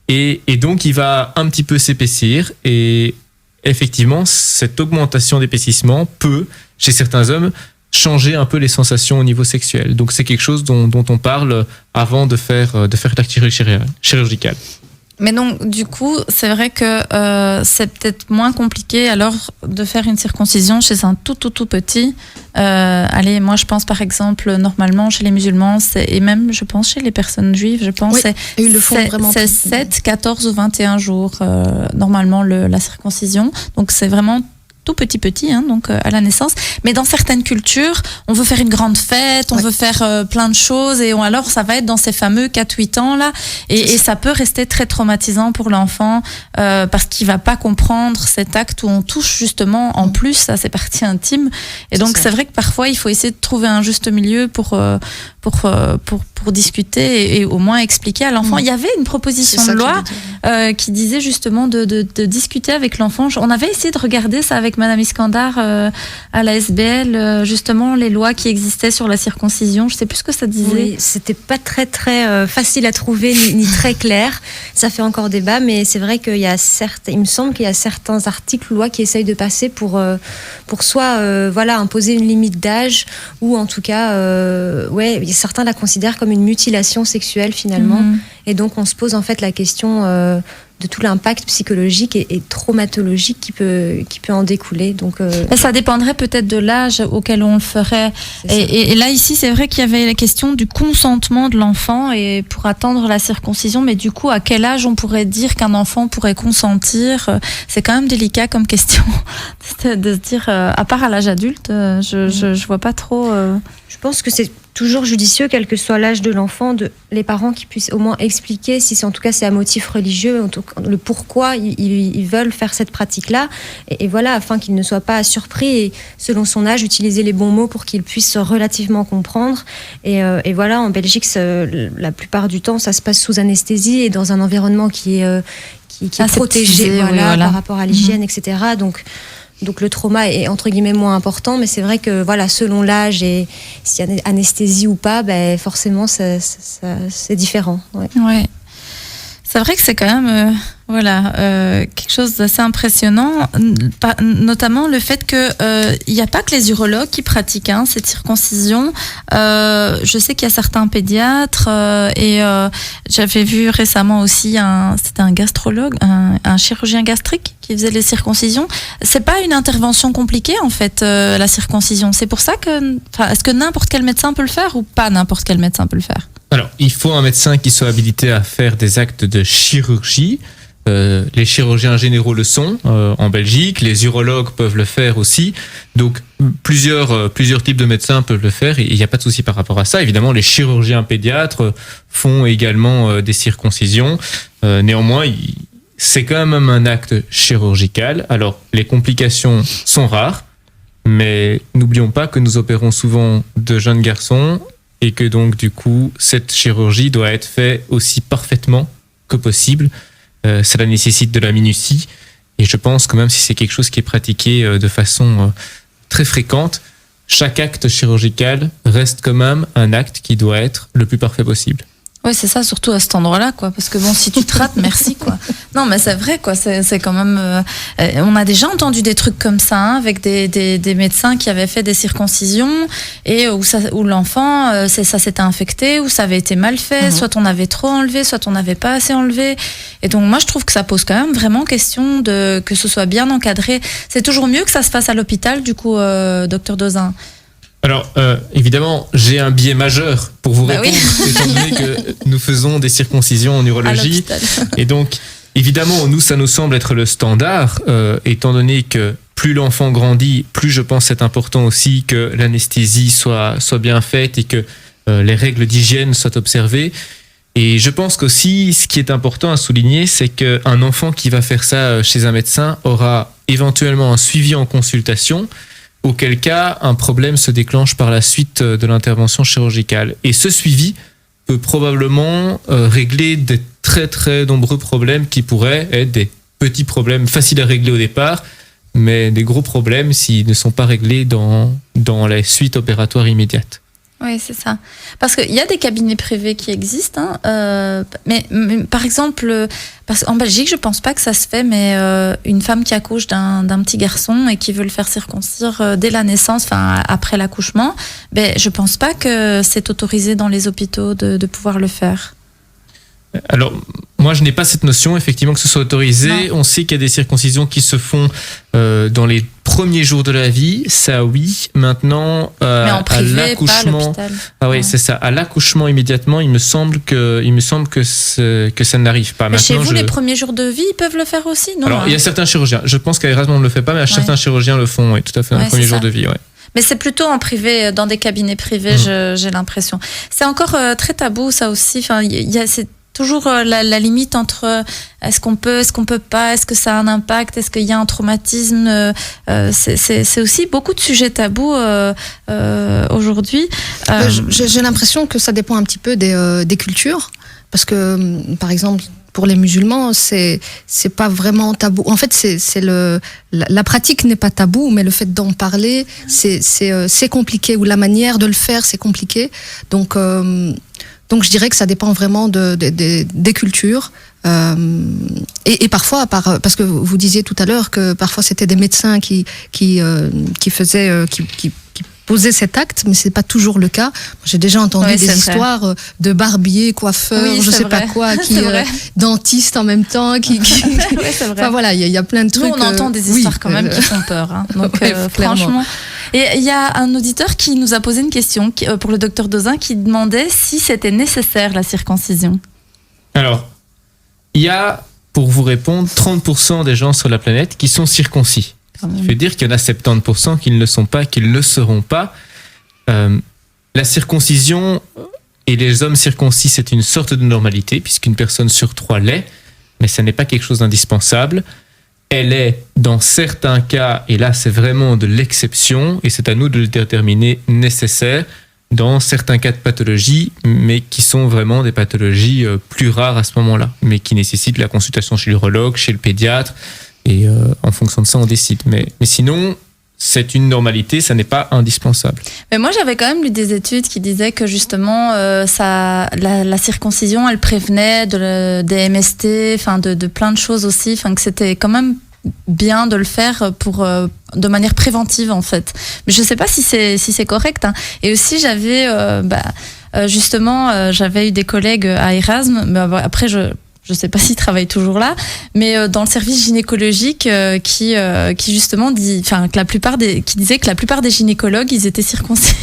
et donc il va un petit peu s'épaissir, et effectivement cette augmentation d'épaississement peut, chez certains hommes, changer un peu les sensations au niveau sexuel. Donc c'est quelque chose dont on parle avant de faire l'acte chirurgical. Mais donc, du coup, c'est vrai que c'est peut-être moins compliqué alors de faire une circoncision chez un tout petit. Allez, moi je pense par exemple, normalement chez les musulmans, et même je pense chez les personnes juives, ils le font vraiment. C'est 7, 14 ou 21 jours normalement la circoncision. Donc c'est vraiment tout petit, hein, donc à la naissance. Mais dans certaines cultures, on veut faire une grande fête, on veut faire plein de choses, et alors ça va être dans ces fameux 4-8 ans là, et ça peut rester très traumatisant pour l'enfant parce qu'il va pas comprendre cet acte où on touche justement en plus à ses parties intimes. Et donc c'est vrai que parfois il faut essayer de trouver un juste milieu pour discuter et au moins expliquer à l'enfant. Il y avait une proposition de loi qui disait justement de discuter avec l'enfant. On avait essayé de regarder ça avec Madame Iskandar à la SBL, justement les lois qui existaient sur la circoncision. Je sais plus ce que ça disait. Oui, c'était pas très facile à trouver ni très clair. Ça fait encore débat, mais c'est vrai qu'il il me semble qu'il y a certains articles ou lois qui essayent de passer pour soit imposer une limite d'âge, ou en tout cas certains la considèrent comme une mutilation sexuelle finalement. Et donc on se pose en fait la question de tout l'impact psychologique et traumatologique qui peut en découler. Donc, ça dépendrait peut-être de l'âge auquel on le ferait. Et là, ici, c'est vrai qu'il y avait la question du consentement de l'enfant et pour attendre la circoncision. Mais du coup, à quel âge on pourrait dire qu'un enfant pourrait consentir ? C'est quand même délicat comme question de se dire, à part à l'âge adulte, je vois pas trop... Je pense que c'est toujours judicieux, quel que soit l'âge de l'enfant, les parents qui puissent au moins expliquer, si c'est, en tout cas c'est à motif religieux, le pourquoi ils veulent faire cette pratique-là. Et voilà, afin qu'il ne soit pas surpris et selon son âge, utiliser les bons mots pour qu'il puisse relativement comprendre. Et voilà, en Belgique, la plupart du temps, ça se passe sous anesthésie et dans un environnement qui est protégé voilà. Par rapport à l'hygiène, etc. Donc le trauma est entre guillemets moins important, mais c'est vrai que voilà, selon l'âge et s'il y a anesthésie ou pas, forcément c'est différent. Ouais. Ouais. C'est vrai que c'est quand même quelque chose d'assez impressionnant, notamment le fait que il n'y a pas que les urologues qui pratiquent cette circoncision. Je sais qu'il y a certains pédiatres et j'avais vu récemment aussi c'était un gastrologue, un chirurgien gastrique qui faisait les circoncisions. C'est pas une intervention compliquée en fait, la circoncision. C'est pour ça que, est-ce que n'importe quel médecin peut le faire ou pas n'importe quel médecin peut le faire? Alors, il faut un médecin qui soit habilité à faire des actes de chirurgie. Les chirurgiens généraux le sont en Belgique, les urologues peuvent le faire aussi. Donc, plusieurs types de médecins peuvent le faire et il n'y a pas de souci par rapport à ça. Évidemment, les chirurgiens pédiatres font également des circoncisions. Néanmoins, c'est quand même un acte chirurgical. Alors, les complications sont rares, mais n'oublions pas que nous opérons souvent de jeunes garçons et que donc, du coup, cette chirurgie doit être faite aussi parfaitement que possible. Cela nécessite de la minutie. Et je pense que même si c'est quelque chose qui est pratiqué de façon très fréquente, chaque acte chirurgical reste quand même un acte qui doit être le plus parfait possible. Oui, c'est ça, surtout à cet endroit-là, quoi. Parce que bon, si tu te rates, merci, quoi. Non, mais c'est vrai, quoi. C'est quand même. On a déjà entendu des trucs comme ça, avec des médecins qui avaient fait des circoncisions et où l'enfant, ça s'était infecté, où ça avait été mal fait, soit on avait trop enlevé, soit on n'avait pas assez enlevé. Et donc, moi, je trouve que ça pose quand même vraiment question que ce soit bien encadré. C'est toujours mieux que ça se fasse à l'hôpital, du coup, docteur Dozin. Alors, évidemment, j'ai un biais majeur pour vous répondre, étant donné que nous faisons des circoncisions en urologie. Et donc, évidemment, ça nous semble être le standard, étant donné que plus l'enfant grandit, plus je pense c'est important aussi que l'anesthésie soit bien faite et que les règles d'hygiène soient observées. Et je pense qu'aussi, ce qui est important à souligner, c'est qu'un enfant qui va faire ça chez un médecin aura éventuellement un suivi en consultation, auquel cas un problème se déclenche par la suite de l'intervention chirurgicale. Et ce suivi peut probablement régler des très très nombreux problèmes qui pourraient être des petits problèmes faciles à régler au départ, mais des gros problèmes s'ils ne sont pas réglés dans la suite opératoire immédiate. Oui, c'est ça. Parce qu'il y a des cabinets privés qui existent, mais par exemple, en Belgique, je pense pas que ça se fait, mais une femme qui accouche d'un petit garçon et qui veut le faire circoncire dès la naissance, enfin après l'accouchement, je pense pas que c'est autorisé dans les hôpitaux de pouvoir le faire. Alors, moi, je n'ai pas cette notion, effectivement, que ce soit autorisé. Non. On sait qu'il y a des circoncisions qui se font dans les premiers jours de la vie, ça oui. Maintenant, mais en privé, à l'accouchement, pas à l'hôpital. Ah oui, c'est ça. À l'accouchement immédiatement, il me semble que ça n'arrive pas. Mais chez vous, les premiers jours de vie, ils peuvent le faire aussi, non? Alors, il y a certains chirurgiens. Je pense qu'Erasmus ne le fait pas, mais certains chirurgiens le font, oui, tout à fait, dans les premiers jours de vie, ouais. Mais c'est plutôt en privé, dans des cabinets privés, j'ai l'impression. C'est encore très tabou, ça aussi. Enfin, c'est toujours la limite entre est-ce qu'on peut pas, est-ce que ça a un impact, est-ce qu'il y a un traumatisme. C'est aussi beaucoup de sujets tabous aujourd'hui. J'ai l'impression que ça dépend un petit peu des cultures, parce que par exemple pour les musulmans c'est pas vraiment tabou. En fait la pratique n'est pas tabou, mais le fait d'en parler c'est compliqué, ou la manière de le faire c'est compliqué. Donc je dirais que ça dépend vraiment des cultures. Et parfois, parce que vous disiez tout à l'heure que parfois c'était des médecins qui posaient cet acte, mais c'est pas toujours le cas. J'ai déjà entendu des histoires de barbiers, coiffeurs, je sais pas quoi, qui dentistes en même temps, qui... c'est vrai. Enfin voilà, il y a plein de trucs. Nous, on entend des histoires quand même qui font peur. Hein. Donc franchement. Et il y a un auditeur qui nous a posé une question pour le docteur Dozin, qui demandait si c'était nécessaire la circoncision. Alors, il y a, pour vous répondre, 30% des gens sur la planète qui sont circoncis. Je veux dire qu'il y en a 70% qui ne le sont pas, qui ne le seront pas. La circoncision et les hommes circoncis, c'est une sorte de normalité, puisqu'une personne sur 3 l'est, mais ça n'est pas quelque chose d'indispensable. Elle est, dans certains cas, et là c'est vraiment de l'exception, et c'est à nous de le déterminer, nécessaire, dans certains cas de pathologie, mais qui sont vraiment des pathologies plus rares à ce moment-là, mais qui nécessitent la consultation chez l'urologue, chez le pédiatre, et en fonction de ça, on décide. Mais sinon, c'est une normalité, ça n'est pas indispensable. Mais moi, j'avais quand même lu des études qui disaient que justement, la circoncision, elle prévenait des MST, enfin de plein de choses aussi, enfin que c'était quand même bien de le faire de manière préventive en fait. Mais je sais pas si c'est correct. Hein. Et aussi, j'avais j'avais eu des collègues à Erasme, mais après je sais pas s'ils travaillent toujours là, mais dans le service gynécologique qui justement qui disait que la plupart des gynécologues ils étaient circoncis.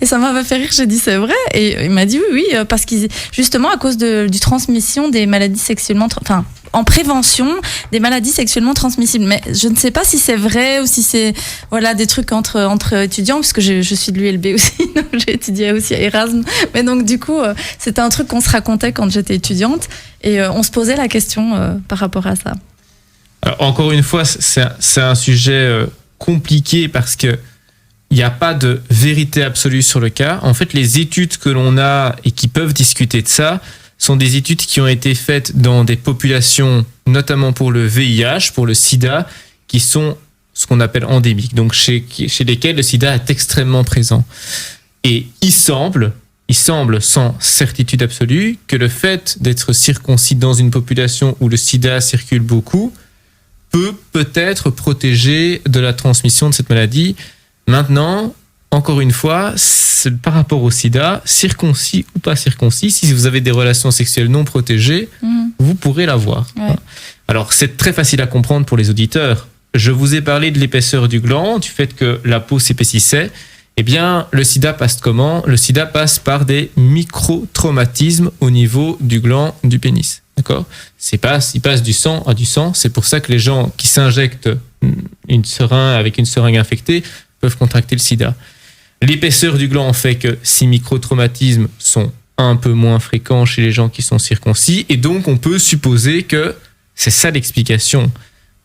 Et ça m'avait fait rire, j'ai dit c'est vrai, et il m'a dit oui parce qu'ils justement à cause du transmission des maladies sexuellement en prévention des maladies sexuellement transmissibles. Mais je ne sais pas si c'est vrai ou si c'est des trucs entre étudiants, puisque je suis de l'ULB aussi, donc j'ai étudié aussi à Erasme. Mais donc du coup, c'était un truc qu'on se racontait quand j'étais étudiante et on se posait la question par rapport à ça. Alors, encore une fois, c'est un sujet compliqué parce que il n'y a pas de vérité absolue sur le cas. En fait, les études que l'on a et qui peuvent discuter de ça sont des études qui ont été faites dans des populations, notamment pour le VIH, pour le sida, qui sont ce qu'on appelle endémiques, donc chez lesquels le sida est extrêmement présent. Et il semble, sans certitude absolue, que le fait d'être circoncis dans une population où le sida circule beaucoup peut-être protéger de la transmission de cette maladie. Maintenant, encore une fois, par rapport au sida, circoncis ou pas circoncis, si vous avez des relations sexuelles non protégées, vous pourrez l'avoir. Ouais. Alors, c'est très facile à comprendre pour les auditeurs. Je vous ai parlé de l'épaisseur du gland, du fait que la peau s'épaississait. Eh bien, le sida passe comment ? Le sida passe par des micro-traumatismes au niveau du gland du pénis. D'accord ? Il passe du sang à du sang. C'est pour ça que les gens qui s'injectent une seringue infectée peuvent contracter le sida. L'épaisseur du gland fait que ces micro-traumatismes sont un peu moins fréquents chez les gens qui sont circoncis, et donc on peut supposer que c'est ça l'explication.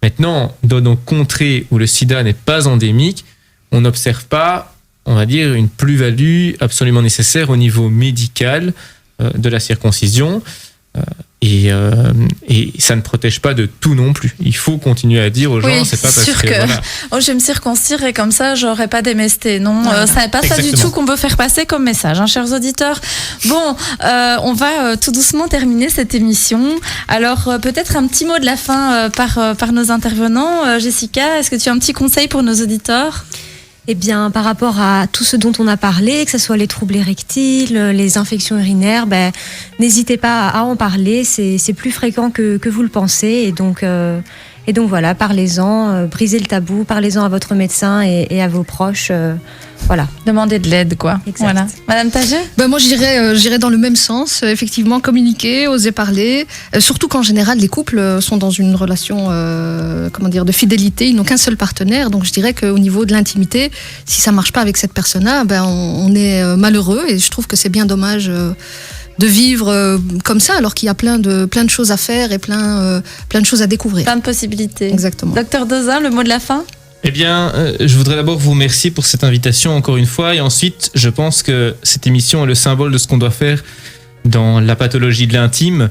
Maintenant, dans nos contrées où le sida n'est pas endémique, on n'observe pas, on va dire, une plus-value absolument nécessaire au niveau médical de la circoncision. Et ça ne protège pas de tout non plus. Il faut continuer à dire aux gens, c'est pas parce que voilà. Je vais me circoncire et comme ça j'aurai pas d'MST. Non, ça n'est pas ça du tout qu'on veut faire passer comme message, hein, chers auditeurs. Bon, on va tout doucement terminer cette émission. Alors peut-être un petit mot de la fin par nos intervenants. Jessica, est-ce que tu as un petit conseil pour nos auditeurs ? Eh bien, par rapport à tout ce dont on a parlé, que ce soit les troubles érectiles, les infections urinaires, n'hésitez pas à en parler. C'est plus fréquent que vous le pensez. Et donc voilà, parlez-en, brisez le tabou, parlez-en à votre médecin et à vos proches. Voilà. Demandez de l'aide, quoi. Exact. Voilà. Madame Taget ? Moi, j'irais dans le même sens. Effectivement, communiquer, oser parler. Surtout qu'en général, les couples sont dans une relation, de fidélité. Ils n'ont qu'un seul partenaire. Donc, je dirais qu'au niveau de l'intimité, si ça marche pas avec cette personne-là, on est malheureux. Et je trouve que c'est bien dommage de vivre comme ça, alors qu'il y a plein de choses à faire et plein de choses à découvrir. Plein de possibilités. Exactement. Docteur Dozin, le mot de la fin ? Eh bien, je voudrais d'abord vous remercier pour cette invitation encore une fois, et ensuite, je pense que cette émission est le symbole de ce qu'on doit faire dans la pathologie de l'intime,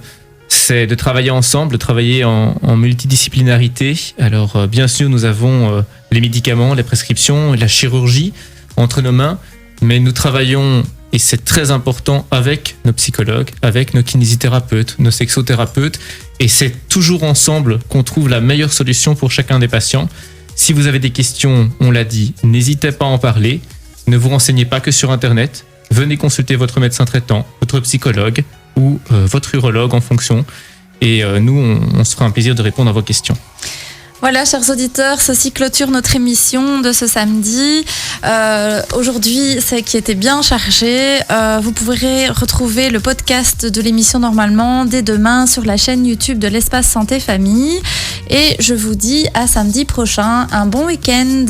c'est de travailler ensemble, de travailler en multidisciplinarité. Alors, bien sûr, nous avons les médicaments, les prescriptions, la chirurgie entre nos mains, mais nous travaillons, et c'est très important, avec nos psychologues, avec nos kinésithérapeutes, nos sexothérapeutes, et c'est toujours ensemble qu'on trouve la meilleure solution pour chacun des patients. Si vous avez des questions, on l'a dit, n'hésitez pas à en parler. Ne vous renseignez pas que sur Internet. Venez consulter votre médecin traitant, votre psychologue ou votre urologue en fonction. Et nous, on se fera un plaisir de répondre à vos questions. Voilà, chers auditeurs, ceci clôture notre émission de ce samedi. Aujourd'hui, c'est qui était bien chargé. Vous pourrez retrouver le podcast de l'émission normalement dès demain sur la chaîne YouTube de l'Espace Santé Famille. Et je vous dis à samedi prochain. Un bon week-end.